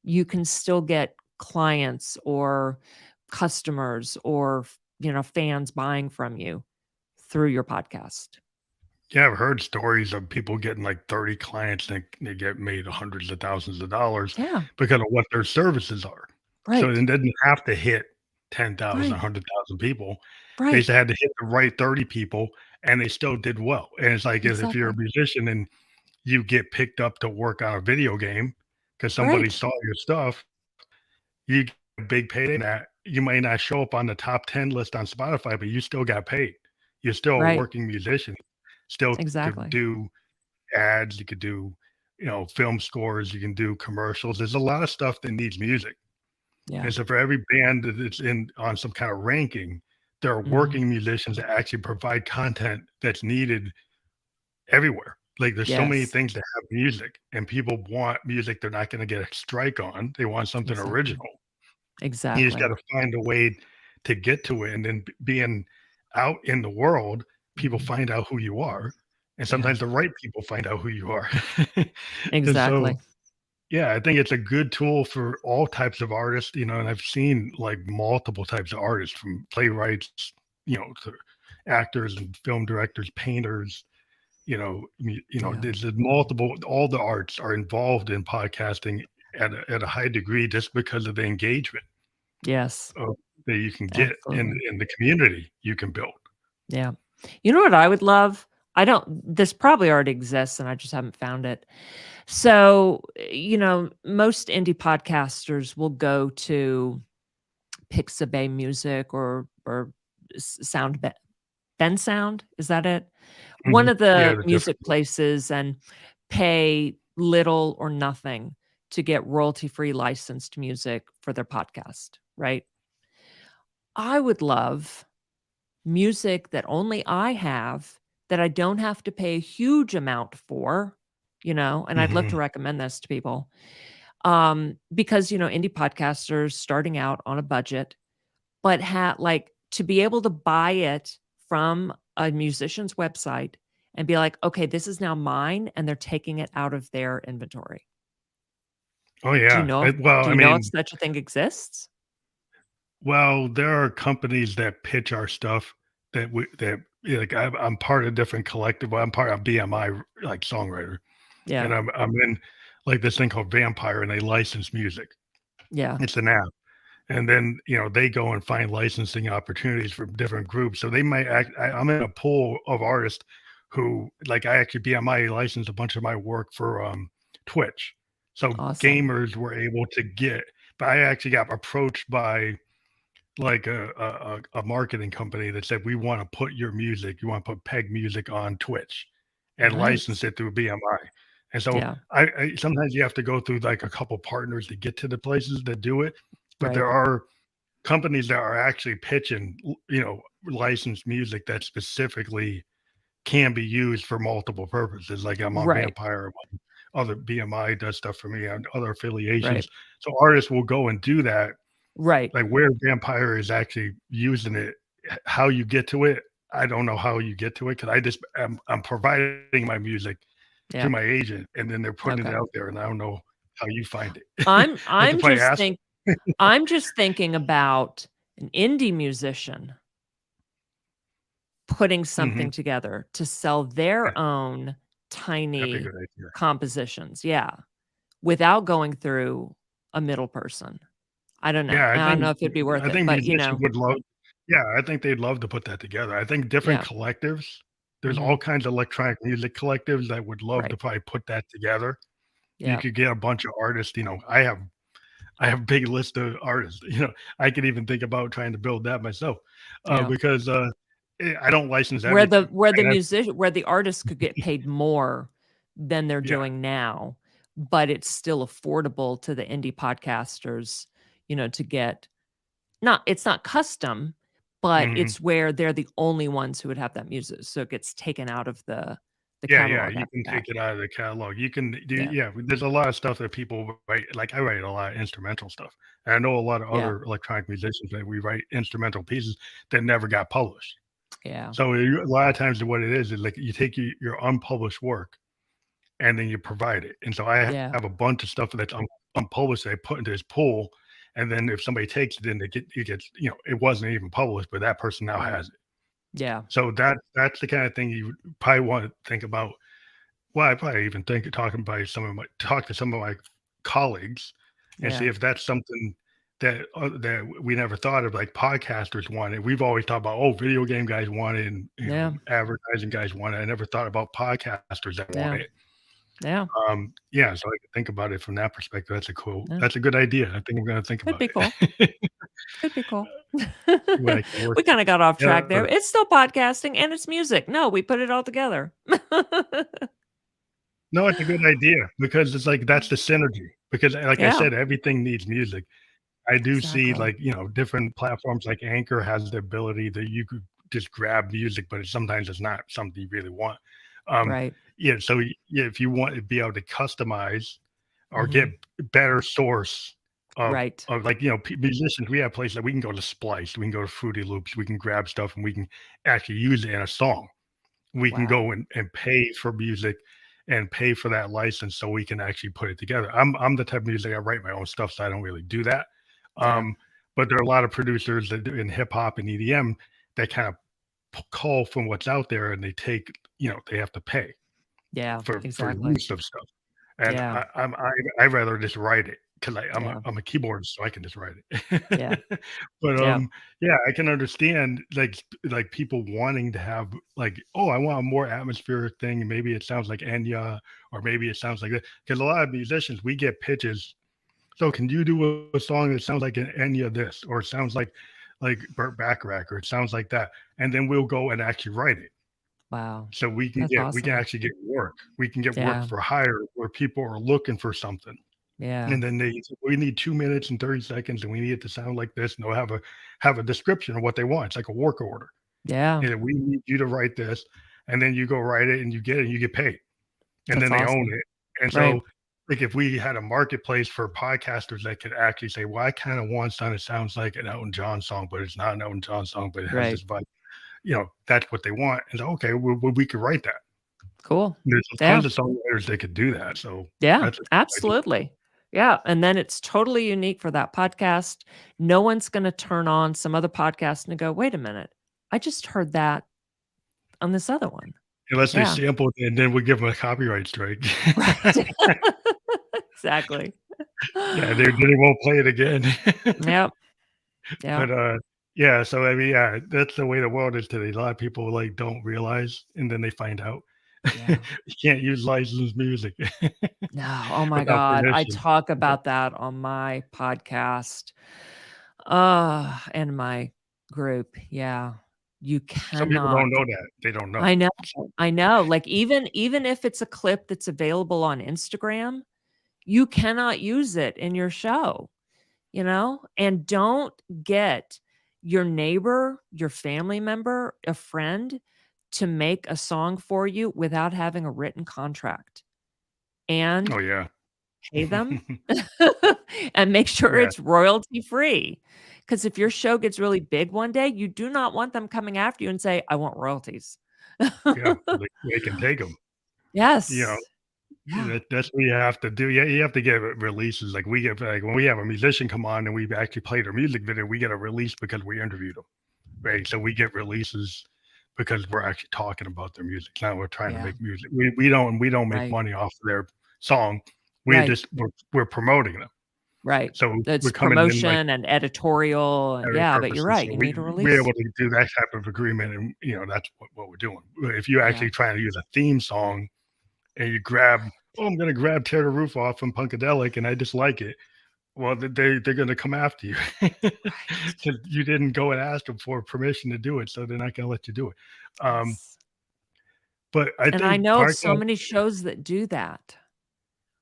Speaker 2: you can still get clients or customers or, fans buying from you through your podcast.
Speaker 1: Yeah, I've heard stories of people getting like 30 clients and they get made hundreds of thousands of dollars
Speaker 2: Yeah.
Speaker 1: because of what their services are. So
Speaker 2: Right.
Speaker 1: it doesn't have to hit 10,000,
Speaker 2: Right.
Speaker 1: 100,000 people. They
Speaker 2: Right.
Speaker 1: just had to hit the right 30 people and they still did well. And it's like if you're a
Speaker 2: Exactly.
Speaker 1: musician and you get picked up to work on a video game because somebody
Speaker 2: Right.
Speaker 1: saw your stuff, you get a big payday in that. You may not show up on the top 10 list on Spotify, but you still got paid. You're still a
Speaker 2: Right.
Speaker 1: working musician, still could
Speaker 2: Exactly.
Speaker 1: do ads, you could do, film scores, you can do commercials. There's a lot of stuff that needs music.
Speaker 2: Yeah.
Speaker 1: And so for every band that's in on some kind of ranking, there are
Speaker 2: Mhm.
Speaker 1: working musicians that actually provide content that's needed everywhere. Like there's so many
Speaker 2: Yes.
Speaker 1: things that have music and people want music they're not going to get a strike on. They want something
Speaker 2: Exactly.
Speaker 1: original. You just got
Speaker 2: Exactly.
Speaker 1: to find a way to get to it. And then being out in the world, people
Speaker 2: Mhm.
Speaker 1: find out who you are. And
Speaker 2: Yeah.
Speaker 1: sometimes the right people find out who you are. And so,
Speaker 2: Exactly.
Speaker 1: yeah, I think it's a good tool for all types of artists, and I've seen like multiple types of artists from playwrights, to actors and film directors, painters,
Speaker 2: Yeah.
Speaker 1: there's multiple, all the arts are involved in podcasting at a high degree just because of the engagement
Speaker 2: Yes.
Speaker 1: that you can get
Speaker 2: Absolutely.
Speaker 1: in the community you can build.
Speaker 2: Yeah. You know what I would love? This probably already exists and I just haven't found it. So, most indie podcasters will go to Pixabay Music or Sound Ben Sound, is that it? One
Speaker 1: Mhm.
Speaker 2: of
Speaker 1: Yeah,
Speaker 2: the
Speaker 1: the
Speaker 2: music
Speaker 1: different
Speaker 2: places and pay little or nothing to get royalty-free licensed music for their podcast, right? I would love music that only I have that I don't have to pay a huge amount for, and I'd love to
Speaker 1: Mhm.
Speaker 2: recommend this to people. Because, indie podcasters starting out on a budget, but to be able to buy it from a musician's website and be like, "Okay, this is now mine," and they're taking it out of their inventory.
Speaker 1: Oh,
Speaker 2: Do you
Speaker 1: yeah.
Speaker 2: know if
Speaker 1: Well,
Speaker 2: do
Speaker 1: I
Speaker 2: you know if
Speaker 1: mean,
Speaker 2: such a thing exists?
Speaker 1: there are companies that pitch our stuff like I'm part of different collective. Well, I'm part of BMI, like songwriter,
Speaker 2: Yeah.
Speaker 1: and I'm in like this thing called Vampire, and they license music.
Speaker 2: Yeah.
Speaker 1: It's an app, and then they go and find licensing opportunities for different groups. So they might I'm in a pool of artists who like I actually BMI licensed a bunch of my work for Twitch. So
Speaker 2: Awesome.
Speaker 1: gamers were able to get, but I actually got approached by like a marketing company that said, "We wanna put your music you wanna put Peg music on Twitch and license
Speaker 2: Nice.
Speaker 1: it through BMI." And so
Speaker 2: Yeah.
Speaker 1: I sometimes you have to go through, like, a couple partners to get to the places that do it, but
Speaker 2: Right.
Speaker 1: there are companies that are actually pitching, licensed music that specifically can be used for multiple purposes, like, I'm on
Speaker 2: Right.
Speaker 1: Vampire, other BMI does stuff for me and other
Speaker 2: Right.
Speaker 1: affiliations. So artists will go and do that,
Speaker 2: Right.
Speaker 1: like where Vampire is actually using it, how you get to it, I don't know how you get to it because I'm providing my music through
Speaker 2: Yeah.
Speaker 1: my agent, and then they're putting it
Speaker 2: Okay.
Speaker 1: out there, and I don't know how you find it.
Speaker 2: I'm
Speaker 1: I could
Speaker 2: I'm
Speaker 1: probably
Speaker 2: just
Speaker 1: ask.
Speaker 2: think I'm just thinking about an indie musician putting
Speaker 1: Mhm.
Speaker 2: something together to sell
Speaker 1: Yeah,
Speaker 2: their own
Speaker 1: that'd be a
Speaker 2: tiny
Speaker 1: good idea.
Speaker 2: compositions, yeah, without going through a middle person. I don't know.
Speaker 1: Yeah,
Speaker 2: I don't know if it'd be worth
Speaker 1: I
Speaker 2: it,
Speaker 1: think
Speaker 2: but,
Speaker 1: musicians would love. Yeah, I think they'd love to put that together. I think different
Speaker 2: yeah,
Speaker 1: collectives there's
Speaker 2: Mhm.
Speaker 1: all kinds of electronic music collectives that would love to
Speaker 2: Right.
Speaker 1: probably put that together. You
Speaker 2: Yeah.
Speaker 1: could get a bunch of artists, I have a big list of artists, I could even think about trying to build that myself,
Speaker 2: Yeah.
Speaker 1: because, I don't license
Speaker 2: Where the
Speaker 1: everything,
Speaker 2: where the
Speaker 1: and that's
Speaker 2: musician where the artist could get paid more than they're
Speaker 1: yeah,
Speaker 2: doing now, but it's still affordable to the indie podcasters, to get not it's not custom, but
Speaker 1: mhm.
Speaker 2: it's where they're the only ones who would have that music, so it gets taken out of the
Speaker 1: Yeah, yeah,
Speaker 2: catalog
Speaker 1: you
Speaker 2: after
Speaker 1: can
Speaker 2: that.
Speaker 1: take it out of the catalog. You can do
Speaker 2: Yeah.
Speaker 1: yeah, there's a lot of stuff that people write, like, I write a lot of instrumental stuff, and I know a lot of
Speaker 2: Yeah.
Speaker 1: other electronic musicians that we write instrumental pieces that never got published.
Speaker 2: Yeah.
Speaker 1: So, a lot of times what it is, like, you take your unpublished work, and then you provide it, and so I
Speaker 2: Yeah.
Speaker 1: have a bunch of stuff that's unpublished that I put into this pool, and then if somebody takes it, then it gets it wasn't even published, but that person now
Speaker 2: Right.
Speaker 1: has it.
Speaker 2: Yeah.
Speaker 1: So, that's the kinda thing you would probably wanna think about. Well, I probably even think of talk to some of my colleagues and see
Speaker 2: Yeah.
Speaker 1: if that's something that we never thought of, like podcasters want it. We've always talked about, oh, video game guys want it, and
Speaker 2: Yeah.
Speaker 1: advertising guys want it. I never thought about podcasters that want
Speaker 2: Yeah.
Speaker 1: it.
Speaker 2: Yeah.
Speaker 1: Yeah, so I could think about it from that perspective.
Speaker 2: Yeah.
Speaker 1: That's a good idea. I think I'm gonna think
Speaker 2: Could
Speaker 1: about
Speaker 2: be cool.
Speaker 1: it.
Speaker 2: Could be cool.
Speaker 1: What I can work.
Speaker 2: We kinda got off
Speaker 1: Yeah.
Speaker 2: track there. It's still podcasting and it's music. No, we put it all together.
Speaker 1: No, it's a good idea because it's like that's the synergy. Because like I
Speaker 2: Yeah,
Speaker 1: said, everything needs music. I do see,
Speaker 2: exactly.
Speaker 1: like, different platforms like Anchor has the ability that you could just grab music, but sometimes it's not something you really want. Um,
Speaker 2: Right.
Speaker 1: yeah, so yeah, if you want to be able to customize or get
Speaker 2: Mhm.
Speaker 1: better source
Speaker 2: Right.
Speaker 1: of like, musicians, we have places that we can go to Splice, we can go to Fruity Loops, we can grab stuff and we can actually use it in a song. We can
Speaker 2: Wow.
Speaker 1: go and pay for music and pay for that license so we can actually put it together. I'm the type of music I write my own stuff, so I don't really do that.
Speaker 2: Yeah.
Speaker 1: But there are a lot of producers that do in hip hop and EDM that kind of call from what's out there and they take, they have to pay
Speaker 2: Yeah,
Speaker 1: for
Speaker 2: exactly.
Speaker 1: use of stuff. And
Speaker 2: Yeah.
Speaker 1: I rather just write it because
Speaker 2: Yeah.
Speaker 1: I'm a keyboardist, so I can just write
Speaker 2: Yeah.
Speaker 1: it. But
Speaker 2: Yeah.
Speaker 1: yeah, I can understand like people wanting to have like, oh, I want a more atmospheric thing, and maybe it sounds like Enya, or maybe it sounds like that. Because a lot of musicians, we get pitches. So can you do a song that sounds like an Enya this, or it sounds like Burt Bacharach, or it sounds like that, and then we'll go and actually write it.
Speaker 2: Wow.
Speaker 1: So
Speaker 2: That's
Speaker 1: we can
Speaker 2: awesome.
Speaker 1: actually get work. We can get work
Speaker 2: Yeah.
Speaker 1: for hire where people are looking for something.
Speaker 2: Yeah.
Speaker 1: And then we need 2 minutes and 30 seconds and we need it to sound like this. And they'll have a description of what they want. It's like a work order.
Speaker 2: Yeah.
Speaker 1: And we need you to write this. And then you go write it and you get it and you get paid. And
Speaker 2: That's
Speaker 1: then they own
Speaker 2: awesome.
Speaker 1: it. And
Speaker 2: Right.
Speaker 1: so like if we had a marketplace for podcasters that could actually say, well, I kind of want something that sounds like an Elton John song, but it's not an Elton John song, but it has
Speaker 2: Right.
Speaker 1: this vibe. That's what they want. And so, okay, we could write that.
Speaker 2: Cool.
Speaker 1: There's
Speaker 2: Yeah.
Speaker 1: tons of songwriters that could do that, so
Speaker 2: Yeah,
Speaker 1: that's a good idea.
Speaker 2: absolutely. Yeah, and then it's totally unique for that podcast. No one's gonna turn on some other podcast and go, "Wait a minute. I just heard that on this other one."
Speaker 1: Unless they
Speaker 2: Yeah.
Speaker 1: sample it and then we give them a copyright strike.
Speaker 2: Right. Exactly.
Speaker 1: Yeah, they won't play it again.
Speaker 2: Yep. Yep.
Speaker 1: But, yeah, so, I mean, yeah, that's the way the world is today. A lot of people, like, don't realize, and then they find out.
Speaker 2: Yeah.
Speaker 1: You can't use licensed music
Speaker 2: No, oh my
Speaker 1: without
Speaker 2: god, I
Speaker 1: permission.
Speaker 2: talk about that on my podcast, and my group, yeah. You
Speaker 1: Some people
Speaker 2: cannot
Speaker 1: don't know that. They don't know.
Speaker 2: I know, I know, like, even if it's a clip that's available on Instagram, you cannot use it in your show, and don't get your neighbor, your family member, a friend to make a song for you without having a written contract, and
Speaker 1: Oh, yeah.
Speaker 2: pay them and make sure
Speaker 1: Yeah,
Speaker 2: it's royalty free. Because if your show gets really big one day, you do not want them coming after you and say, "I want royalties."
Speaker 1: yeah, they can take them. You know?
Speaker 2: Yes. Yeah.
Speaker 1: That's what you have to do. Yeah, you have to get releases. Like we get like when we have a musician come on and we actually play their music video, we get a release because we interviewed them, right? So we get releases because we're actually talking about their music. It's not we're trying to
Speaker 2: Yeah.
Speaker 1: make music. We don't make
Speaker 2: Right.
Speaker 1: money off of their song.
Speaker 2: Right.
Speaker 1: We're promoting them.
Speaker 2: Right.
Speaker 1: So
Speaker 2: That's
Speaker 1: we're coming in like
Speaker 2: promotion and editorial.
Speaker 1: area
Speaker 2: Yeah, but you're
Speaker 1: purposes.
Speaker 2: right.
Speaker 1: So
Speaker 2: You need a
Speaker 1: we're
Speaker 2: release.
Speaker 1: able to do that type of agreement, and that's what we're doing. If you
Speaker 2: Yeah.
Speaker 1: actually trying to use a theme song and you grab, oh, I'm gonna grab Tear the Roof Off from Punkadelic and I dislike it. Well, they're gonna come after you
Speaker 2: Right.
Speaker 1: because you didn't go and ask them for permission to do it, so they're not gonna let you do it. Um,
Speaker 2: Yes.
Speaker 1: but I
Speaker 2: And I
Speaker 1: think
Speaker 2: know of
Speaker 1: part
Speaker 2: so
Speaker 1: of
Speaker 2: many shows that do that.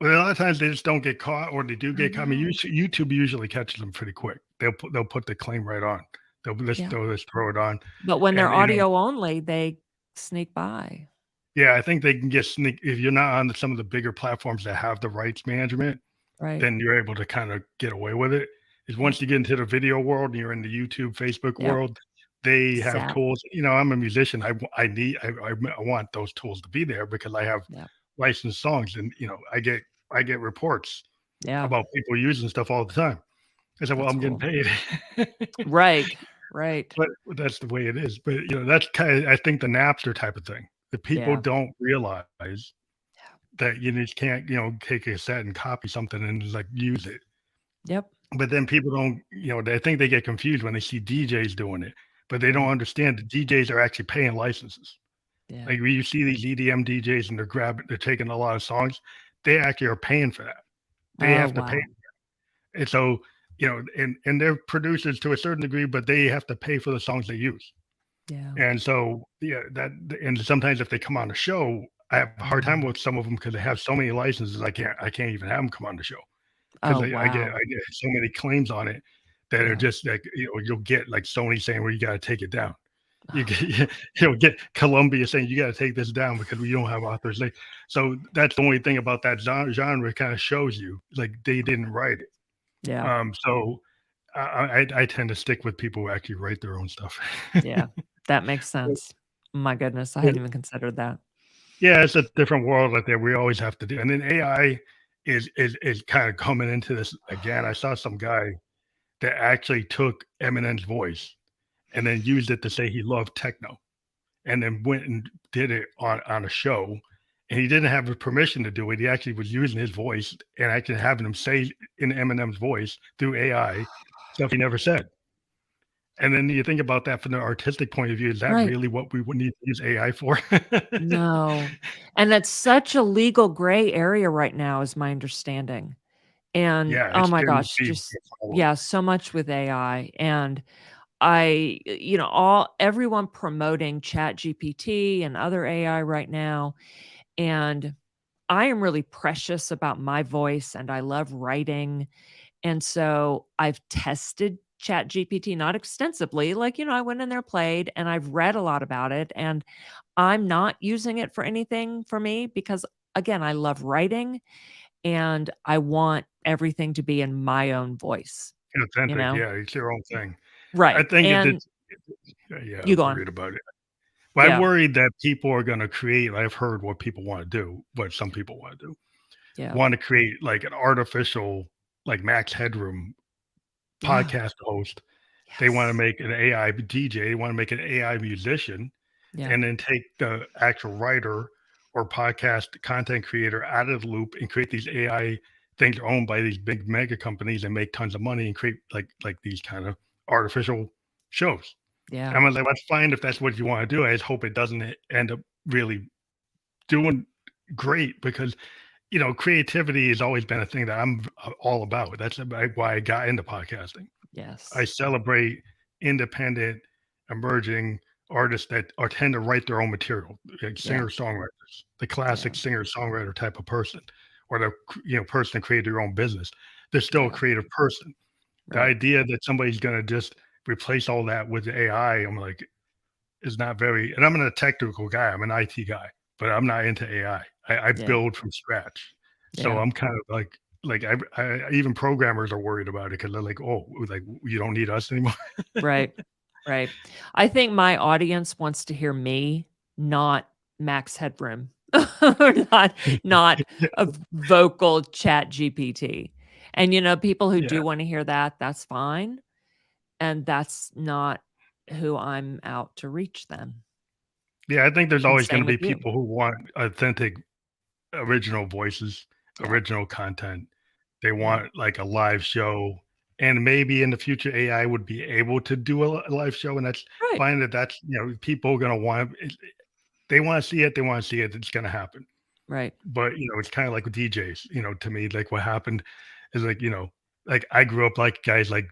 Speaker 1: well, a lot of times they just don't get caught, or they do
Speaker 2: I
Speaker 1: get caught. I mean,
Speaker 2: know.
Speaker 1: YouTube usually catches them pretty quick. They'll put the claim right on.
Speaker 2: Yeah.
Speaker 1: They'll just throw it on,
Speaker 2: But when they're
Speaker 1: and
Speaker 2: audio only, they sneak by.
Speaker 1: yeah, I think they can get sneak if you're not on some of the bigger platforms that have the rights management,
Speaker 2: Right.
Speaker 1: then you're able to kind of get away with it. Is
Speaker 2: Yep.
Speaker 1: once you get into the video world and you're in the YouTube, Facebook
Speaker 2: Yep.
Speaker 1: world, they have
Speaker 2: Exact.
Speaker 1: tools. I'm a musician. I want those tools to be there because I have
Speaker 2: Yep.
Speaker 1: licensed songs, and I get reports
Speaker 2: Yeah.
Speaker 1: about people using stuff all the time. I said, well,
Speaker 2: That's
Speaker 1: I'm getting
Speaker 2: cool.
Speaker 1: paid.
Speaker 2: Right. Right.
Speaker 1: But that's the way it is. But that's kind of, I think, the Napster type of thing. The people
Speaker 2: Yeah.
Speaker 1: don't realize
Speaker 2: Yeah.
Speaker 1: that you just can't, take a set and copy something and just like use it.
Speaker 2: Yep.
Speaker 1: But then people don't, they think they get confused when they see DJs doing it, but they don't
Speaker 2: Right.
Speaker 1: understand that DJs are actually paying licenses.
Speaker 2: Yeah.
Speaker 1: Like when you see these EDM DJs and they're taking a lot of songs, they actually are paying for that. They
Speaker 2: Oh,
Speaker 1: have to pay.
Speaker 2: wow.
Speaker 1: And so, and they're producers to a certain degree, but they have to pay for the songs they use.
Speaker 2: Yeah.
Speaker 1: And so, yeah, and sometimes if they come on the show, I have a hard time
Speaker 2: Mm.
Speaker 1: with some of them because they have so many licenses. I can't even have them come on the show because
Speaker 2: Oh,
Speaker 1: I get
Speaker 2: wow.
Speaker 1: I get so many claims on it that are
Speaker 2: Yeah.
Speaker 1: just like you'll get like Sony saying, "Well, you got to take it down." You
Speaker 2: Oh,
Speaker 1: get you'll get Columbia saying, "You got to take this down because we don't have authorization." So that's the only thing about that genre kind of shows you like they didn't write it.
Speaker 2: yeah.
Speaker 1: So I tend to stick with people who actually write their own stuff.
Speaker 2: Yeah. That makes sense. My goodness, I
Speaker 1: But
Speaker 2: hadn't even considered that.
Speaker 1: yeah, it's a different world out there. We always have to do, and then AI is kind of coming into this again. I saw some guy that actually took Eminem's voice and then used it to say he loved techno, and then went and did it on a show, and he didn't have the permission to do it. He actually was using his voice and actually having him say in Eminem's voice through AI stuff he never said. And then you think about that from the artistic point of view. Is that
Speaker 2: Right.
Speaker 1: really what we would need to use AI for?
Speaker 2: No. And that's such a legal gray area right now is my understanding. And,
Speaker 1: Yeah,
Speaker 2: oh
Speaker 1: it's
Speaker 2: my
Speaker 1: getting to
Speaker 2: gosh,
Speaker 1: be
Speaker 2: just
Speaker 1: a problem.
Speaker 2: yeah, so much with AI. And everyone promoting Chat GPT and other AI right now. And I am really precious about my voice and I love writing. And so I've tested Chat GPT, not extensively. Like, I went in there, played, and I've read a lot about it. And I'm not using it for anything for me because, again, I love writing and I want everything to be in my own voice, you
Speaker 1: Authentic,
Speaker 2: know?
Speaker 1: yeah, it's your own thing. I
Speaker 2: Right.
Speaker 1: think
Speaker 2: And
Speaker 1: yeah,
Speaker 2: you
Speaker 1: I'm
Speaker 2: go on.
Speaker 1: worried about it. But I'm
Speaker 2: Yeah.
Speaker 1: worried that people are gonna create I've heard what people wanna do, what some people wanna do.
Speaker 2: Yeah.
Speaker 1: Wanna create like an artificial, like Max Headroom
Speaker 2: Yeah.
Speaker 1: podcast host. They wanna
Speaker 2: Yes.
Speaker 1: make an AI DJ, they wanna make an AI musician,
Speaker 2: Yeah.
Speaker 1: and then take the actual writer or podcast content creator out of the loop and create these AI things owned by these big mega companies and make tons of money and create like these kind of artificial shows.
Speaker 2: Yeah.
Speaker 1: And I was like, that's fine if that's what you want to do. I just hope it doesn't end up really doing great because creativity has always been a thing that I'm all about. That's why I got into podcasting. I
Speaker 2: Yes.
Speaker 1: celebrate independent, emerging artists that are tend to write their own material, like
Speaker 2: Yeah.
Speaker 1: singer-songwriters, the
Speaker 2: Yeah.
Speaker 1: classic singer-songwriter type of person, or the person that created their own business. They're still a
Speaker 2: Yeah.
Speaker 1: creative person. The
Speaker 2: Right.
Speaker 1: idea that somebody's gonna just replace all that with AI, I'm like, is not very. And I'm not a technical guy. I'm an IT guy, but I'm not into AI. I
Speaker 2: Yeah.
Speaker 1: build from scratch, so
Speaker 2: Yeah.
Speaker 1: I'm kind of like even programmers are worried about it because they're like, oh, like you don't need us anymore.
Speaker 2: Right. Right. I think my audience wants to hear me, not Max Headroom, or not a vocal Chat GPT. And, people who
Speaker 1: Yeah.
Speaker 2: do wanna hear that, that's fine, and that's not who I'm out to reach then.
Speaker 1: Yeah, I think there's
Speaker 2: And
Speaker 1: always
Speaker 2: same
Speaker 1: gonna
Speaker 2: with
Speaker 1: be
Speaker 2: you.
Speaker 1: people who want authentic, original voices,
Speaker 2: Yeah.
Speaker 1: original content They
Speaker 2: Yeah.
Speaker 1: want like a live show, and maybe in the future AI would be able to do a live show, and that's
Speaker 2: Right.
Speaker 1: fine. That's people are gonna want it, they want to see it. They want to see it. It's gonna happen.
Speaker 2: Right.
Speaker 1: But it's kind of like with DJs. To me, like what happened is like like I grew up like guys like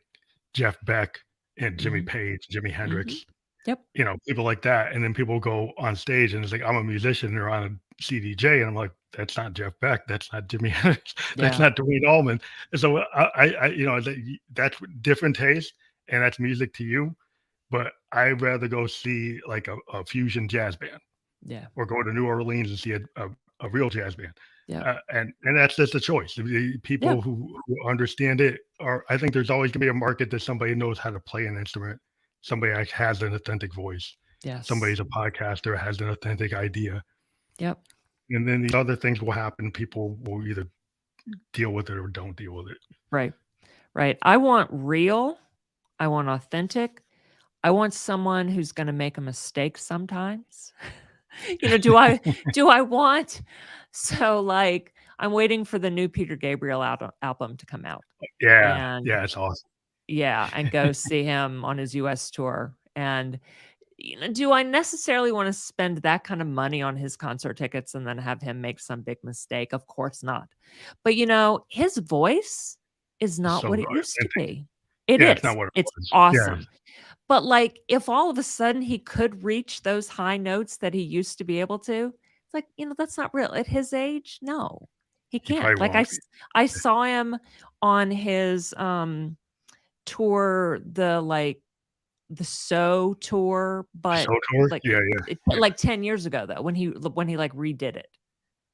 Speaker 1: Jeff Beck and Jimmy
Speaker 2: Mhm.
Speaker 1: Page, Jimi
Speaker 2: Mhm.
Speaker 1: Hendrix,
Speaker 2: Yep.
Speaker 1: people like that. And then people go on stage and it's like, I'm a musician. They're on a CDJ. And I'm like, that's not Jeff Beck. That's not Jimmy Hendrix. That's
Speaker 2: Yeah.
Speaker 1: not Dwayne Allman. And so that's different taste and that's music to you. But I'd rather go see like a fusion jazz band
Speaker 2: Yeah.
Speaker 1: or go to New Orleans and see a real jazz band.
Speaker 2: Yep.
Speaker 1: And that's just a choice. The
Speaker 2: Yeah.
Speaker 1: people who understand it are. I think there's always going to be a market that somebody knows how to play an instrument, somebody has an authentic voice,
Speaker 2: Yes.
Speaker 1: somebody's a podcaster, has an authentic idea,
Speaker 2: Yep.
Speaker 1: and then these other things will happen. People will either deal with it or don't deal with it.
Speaker 2: Right. Right. I want real. I want authentic. I want someone who's gonna make a mistake sometimes. Do I want like, I'm waiting for the new Peter Gabriel album to come out,
Speaker 1: Yeah,
Speaker 2: and
Speaker 1: yeah, it's awesome.
Speaker 2: yeah, and go see him on his US tour, and, do I necessarily wanna spend that kind of money on his concert tickets and then have him make some big mistake? Of course not. But, his voice is
Speaker 1: It's
Speaker 2: not
Speaker 1: so
Speaker 2: what it used to
Speaker 1: authentic.
Speaker 2: be. It
Speaker 1: Yeah, it's not
Speaker 2: is.
Speaker 1: what it
Speaker 2: It's
Speaker 1: was. Yeah,
Speaker 2: awesome. But, like, if all of a sudden he could reach those high notes that he used to be able to, it's like, that's not real. At his age, no, he
Speaker 1: he
Speaker 2: can't.
Speaker 1: probably
Speaker 2: Like,
Speaker 1: won't.
Speaker 2: I saw him on his, tour, the So tour, but,
Speaker 1: So tour.
Speaker 2: like,
Speaker 1: Yeah, yeah, yeah.
Speaker 2: like, 10 years ago, though, when he, like, redid it.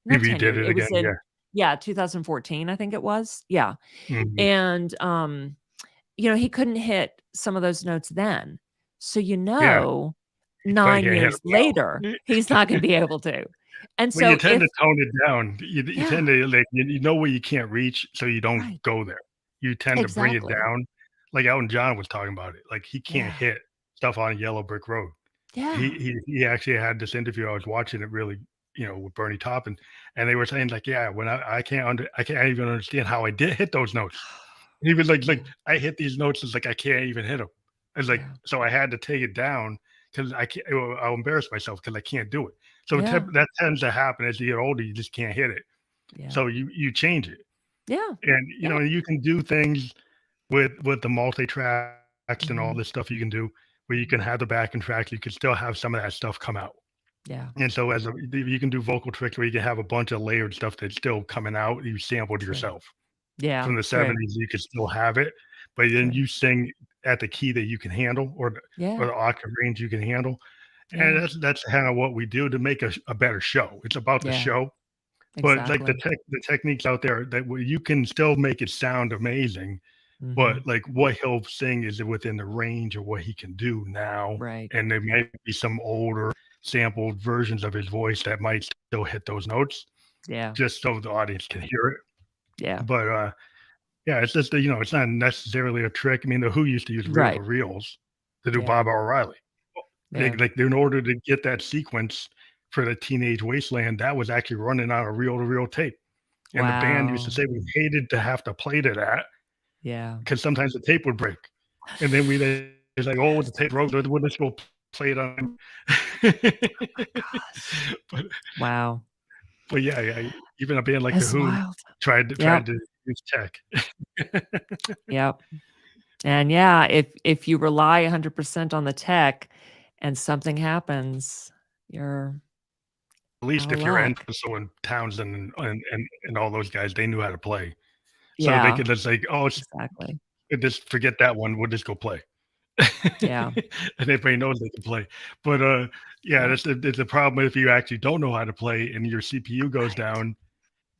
Speaker 1: He
Speaker 2: Not 10
Speaker 1: redid
Speaker 2: years,
Speaker 1: it
Speaker 2: it
Speaker 1: again.
Speaker 2: was
Speaker 1: Yeah.
Speaker 2: in yeah, 2014, I think it was. Yeah,
Speaker 1: Mhm.
Speaker 2: and, he couldn't hit some of those notes then. So,
Speaker 1: Yeah, but he
Speaker 2: 9
Speaker 1: can't hit
Speaker 2: years
Speaker 1: them
Speaker 2: later,
Speaker 1: now.
Speaker 2: he's not gonna be able to. And
Speaker 1: Well, you
Speaker 2: so
Speaker 1: tend
Speaker 2: if
Speaker 1: to tone it down. You
Speaker 2: yeah,
Speaker 1: tend to, like, you know where you can't reach, so you don't
Speaker 2: right,
Speaker 1: go there. You tend to bring it
Speaker 2: exactly.
Speaker 1: down, like Elton John was talking about it, like, he can't
Speaker 2: Yeah,
Speaker 1: hit stuff on a yellow brick road. He
Speaker 2: yeah.
Speaker 1: he he actually had this interview, I was watching it really, with Bernie Taupin, and they were saying, like, "Yeah, when I can't even understand how I did hit those notes." He was like,
Speaker 2: Yeah,
Speaker 1: "I hit these notes, it's like I can't even hit them." It's like,
Speaker 2: yeah,
Speaker 1: so I had to take it down because I can't. I'll embarrass myself because I can't do it. So
Speaker 2: yeah,
Speaker 1: that tends to happen as you get older. You just can't hit it.
Speaker 2: yeah,
Speaker 1: So you change it,
Speaker 2: yeah,
Speaker 1: and
Speaker 2: yeah.
Speaker 1: you can do things with the multi tracks and all
Speaker 2: Mhm.
Speaker 1: this stuff you can do where you can have the backing tracks. You can still have some of that stuff come out.
Speaker 2: Yeah,
Speaker 1: And so you can do vocal tricks where you can have a bunch of layered stuff that's still coming out. You sampled
Speaker 2: true.
Speaker 1: yourself
Speaker 2: Yeah,
Speaker 1: from the
Speaker 2: true,
Speaker 1: 70s. You could still have it, but then
Speaker 2: true.
Speaker 1: you sing at the key that you can handle or
Speaker 2: Yeah,
Speaker 1: the octave range you can handle. And
Speaker 2: yeah,
Speaker 1: that's kind of what we do to make a better show. It's about the
Speaker 2: yeah,
Speaker 1: show, but like
Speaker 2: exactly.
Speaker 1: the techniques out there that you can still make it sound amazing, but
Speaker 2: Mhm.
Speaker 1: like what he'll sing is within the range of what he can do now.
Speaker 2: Right.
Speaker 1: And there might be some older sampled versions of his voice that might still hit those notes
Speaker 2: Yeah,
Speaker 1: just so the audience can hear it.
Speaker 2: yeah.
Speaker 1: But yeah, it's just that, it's not necessarily a trick. I mean, the Who used to use reel to
Speaker 2: Right.
Speaker 1: reels to do
Speaker 2: Yeah,
Speaker 1: Bob O'Reilly.
Speaker 2: yeah.
Speaker 1: Like in order to get that sequence for the Teenage Wasteland, that was actually running on a reel to reel tape. And the band used to
Speaker 2: Wow.
Speaker 1: say we hated to have to play to that
Speaker 2: Yeah.
Speaker 1: because sometimes the tape would break. And then it's like, oh, the tape broke. We'll just go play it on.
Speaker 2: Gosh.
Speaker 1: but
Speaker 2: Wow.
Speaker 1: but yeah, yeah. Even a band like the
Speaker 2: It's
Speaker 1: Who
Speaker 2: wild.
Speaker 1: tried
Speaker 2: Yep.
Speaker 1: to use tech.
Speaker 2: Yep. And yeah, if you rely 100% on the tech and something happens, you're
Speaker 1: At
Speaker 2: out
Speaker 1: least
Speaker 2: of
Speaker 1: if you're
Speaker 2: luck.
Speaker 1: Entwistle and Townsend and all those guys, they knew how to play. So they
Speaker 2: Yeah,
Speaker 1: could just like, "Oh,
Speaker 2: exactly.
Speaker 1: just forget that one, we'll just go play."
Speaker 2: Yeah.
Speaker 1: And everybody knows they can play. But, yeah,
Speaker 2: Yeah.
Speaker 1: that's the problem if you actually don't know how to play and your CPU goes
Speaker 2: Right.
Speaker 1: down,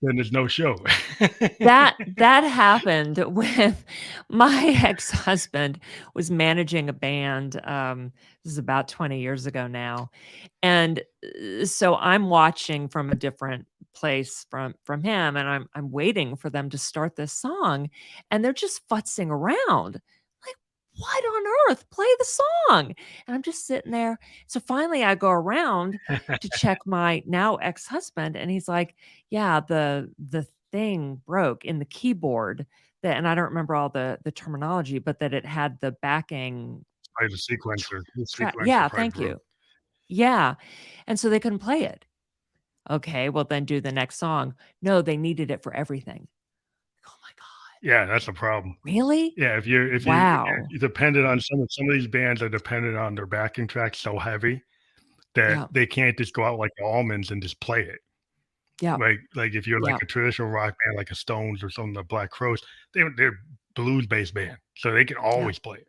Speaker 1: then there's no show.
Speaker 2: That happened with my ex-husband was managing a band, this is about 20 years ago now, and, so I'm watching from a different place from him, and I'm waiting for them to start this song, and they're just futzing around. Like, "What on earth? Play the song." And I'm just sitting there. So finally, I go around to check my now ex-husband, and he's like, "Yeah, the thing broke in the keyboard that, and I don't remember all the terminology, but that it had the backing
Speaker 1: Probably the
Speaker 2: track.
Speaker 1: sequencer
Speaker 2: Yeah,
Speaker 1: probably
Speaker 2: thank
Speaker 1: broke.
Speaker 2: you. Yeah. And so they couldn't play it. Okay, well then do the next song. No, they needed it for everything. Oh my God.
Speaker 1: Yeah, that's a problem.
Speaker 2: Really?
Speaker 1: Yeah, if
Speaker 2: Wow.
Speaker 1: you're dependent on some of these bands are dependent on their backing tracks so heavy that
Speaker 2: Yeah.
Speaker 1: they can't just go out like the Almonds and just play it.
Speaker 2: Yeah.
Speaker 1: Like if you're like
Speaker 2: Yeah.
Speaker 1: a traditional rock band like a Stones or something, the Black Crowes, they're blues-based band, so they can
Speaker 2: Yeah.
Speaker 1: always play it.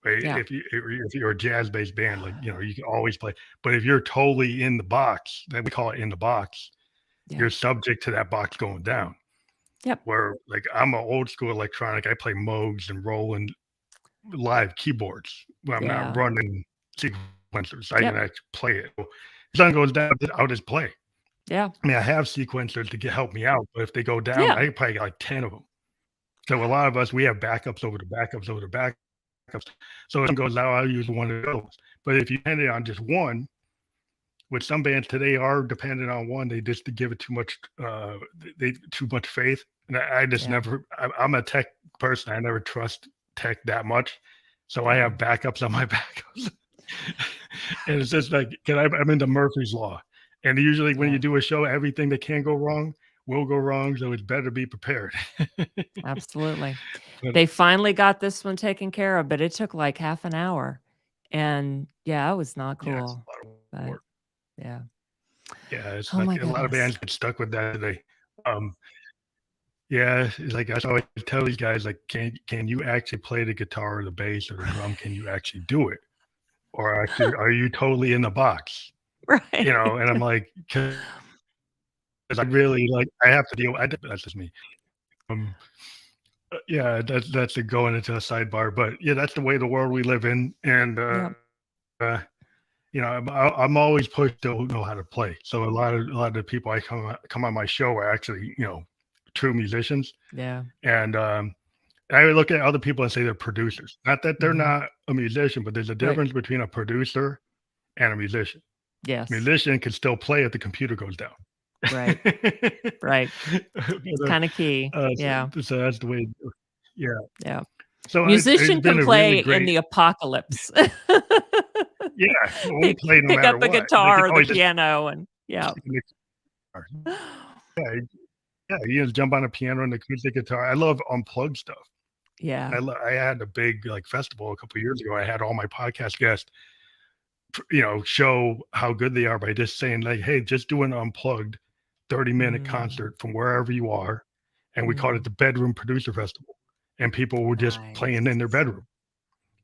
Speaker 1: Right?
Speaker 2: Yeah.
Speaker 1: If you're a jazz-based band, like, you can always play. But if you're totally in the box, that we call it in the box,
Speaker 2: Yeah.
Speaker 1: you're subject to that box going down.
Speaker 2: Yep.
Speaker 1: Where like I'm an old school electronic, I play Moogs and Roland live keyboards when I'm not
Speaker 2: Yeah.
Speaker 1: running sequencers. I can
Speaker 2: Yep.
Speaker 1: actually play it. So if the sun goes down, I'll just play.
Speaker 2: Yeah.
Speaker 1: I mean, I have sequencers to help me out, but if they go down,
Speaker 2: Yeah.
Speaker 1: I probably got like 10 of them. So a lot of us, we have backups over the backups over the backups. So if one goes out, I'll use one of those. But if you depend on just one, which some bands today are dependent on one, they just give it too much, they too much faith. And I just
Speaker 2: Yeah.
Speaker 1: never. I'm a tech person. I never trust tech that much, so I
Speaker 2: Yeah.
Speaker 1: have backups on my backups. And it's just like, I'm into Murphy's Law. And usually when
Speaker 2: Yeah.
Speaker 1: you do a show, everything that can go wrong will go wrong. So it's better be prepared.
Speaker 2: Absolutely.
Speaker 1: But
Speaker 2: They finally got this one taken care of, but it took like half an hour. And yeah, it was not
Speaker 1: yeah, it's
Speaker 2: cool.
Speaker 1: a lot of
Speaker 2: But
Speaker 1: work.
Speaker 2: yeah.
Speaker 1: Yeah, it's
Speaker 2: Oh
Speaker 1: like
Speaker 2: my
Speaker 1: a lot of
Speaker 2: goodness.
Speaker 1: bands get stuck with that today. Um, yeah, it's like I always tell these guys, like, can you actually play the guitar or the bass or the drum? Can you actually do it? Or actually, are you totally in the box?
Speaker 2: Right.
Speaker 1: And I'm like, because I really like, I have to deal. That's just me. Um, yeah, that's a going into a sidebar, but yeah, that's the way the world we live in, and
Speaker 2: Yep.
Speaker 1: I'm always pushed to know how to play. So a lot of the people I come on my show are actually true musicians,
Speaker 2: Yeah.
Speaker 1: and I would look at other people and say they're producers. Not that they're
Speaker 2: Mhm.
Speaker 1: not a musician, but there's a
Speaker 2: Right.
Speaker 1: difference between a producer and a musician.
Speaker 2: Yes.
Speaker 1: Musician can still play if the computer goes down.
Speaker 2: Right. Right. It's
Speaker 1: But,
Speaker 2: kind of key. Yeah.
Speaker 1: so that's the way. Yeah.
Speaker 2: Yeah.
Speaker 1: So it's
Speaker 2: Musician
Speaker 1: been
Speaker 2: can
Speaker 1: a really
Speaker 2: play in
Speaker 1: great.
Speaker 2: the apocalypse.
Speaker 1: Yeah, we'll
Speaker 2: Pick
Speaker 1: play no
Speaker 2: pick
Speaker 1: matter
Speaker 2: up the
Speaker 1: what. They can
Speaker 2: guitar or the
Speaker 1: always just
Speaker 2: piano and yeah.
Speaker 1: stick in the guitar. Yeah, yeah, you just jump on a piano and acoustic guitar. I love unplugged stuff.
Speaker 2: Yeah.
Speaker 1: I had a big like festival a couple of years ago. I had all my podcast guests, show how good they are by just saying like, "Hey, just do an unplugged 30-minute
Speaker 2: Mm,
Speaker 1: concert from wherever you are," and we called it
Speaker 2: mm.
Speaker 1: the Bedroom Producer Festival, and people were just playing in their
Speaker 2: Nice.
Speaker 1: bedroom.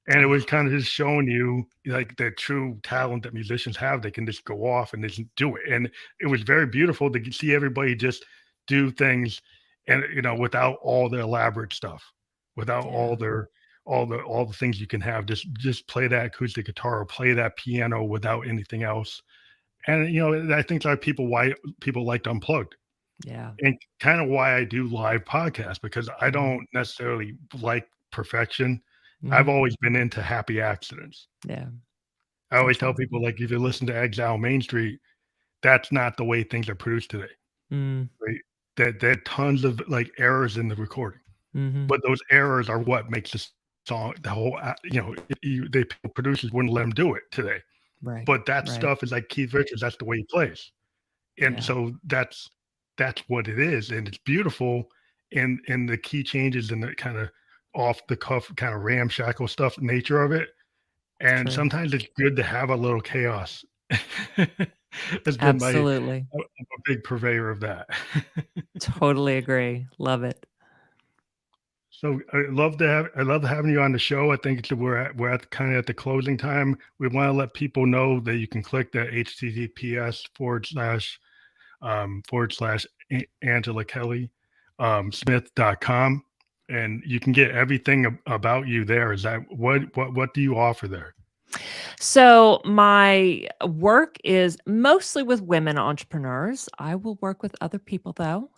Speaker 1: And it
Speaker 2: Ah,
Speaker 1: was kind of just showing you like the true talent that musicians have. They can just go off and just do it. And it was very beautiful to see everybody just do things and without all the elaborate stuff, without
Speaker 2: yeah.
Speaker 1: all the things you can have. Just play that acoustic guitar or play that piano without anything else. And I think that why people liked Unplugged.
Speaker 2: Yeah.
Speaker 1: And kind of why I do live podcasts because I
Speaker 2: Mhm.
Speaker 1: don't necessarily like perfection. I've
Speaker 2: Mhm.
Speaker 1: always been into happy accidents.
Speaker 2: Yeah.
Speaker 1: I always tell people,
Speaker 2: Absolutely.
Speaker 1: like, if you listen to Exile Main Street, that's not the way things are produced today,
Speaker 2: Mm.
Speaker 1: right? That there are tons of like errors in the recording,
Speaker 2: Mhm.
Speaker 1: but those errors are what makes the song, the whole, producers wouldn't let them do it today.
Speaker 2: Right.
Speaker 1: But that
Speaker 2: Right.
Speaker 1: stuff is like Keith Richards. That's the way he plays, and
Speaker 2: Yeah.
Speaker 1: so that's what it is, and it's beautiful. And the key changes and the kind of off the cuff, kind of ramshackle stuff, nature of it. And
Speaker 2: True.
Speaker 1: sometimes it's good to have a little chaos. Has been
Speaker 2: Absolutely.
Speaker 1: I'm a big purveyor of that.
Speaker 2: Totally agree. Love it.
Speaker 1: So I love having you on the show. I think we're at kind of at the closing time. We want to let people know that you can click the https forward slash Angela Kelly Smith.com, and you can get everything about you there. Is that what do you offer there?
Speaker 2: So, my work is mostly with women entrepreneurs. I will work with other people though,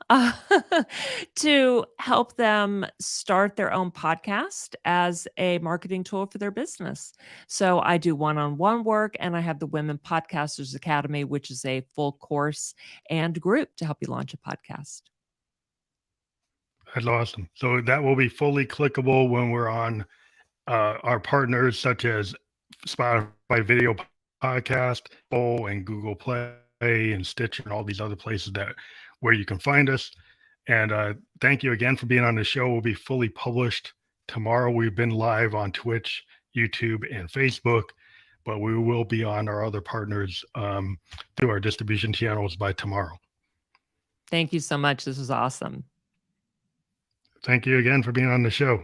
Speaker 2: to help them start their own podcast as a marketing tool for their business. So, I do one-on-one work and I have the Women Podcasters Academy, which is a full course and group to help you launch a podcast.
Speaker 1: That's awesome. So that will be fully clickable when we're on our partners such as Spotify video podcast, and Google Play and Stitcher and all these other places that where you can find us. And thank you again for being on the show. We'll be fully published tomorrow. We've been live on Twitch, YouTube, and Facebook, but we will be on our other partners through our distribution channels by tomorrow.
Speaker 2: Thank you so much. This was awesome.
Speaker 1: Thank you again for being on the show.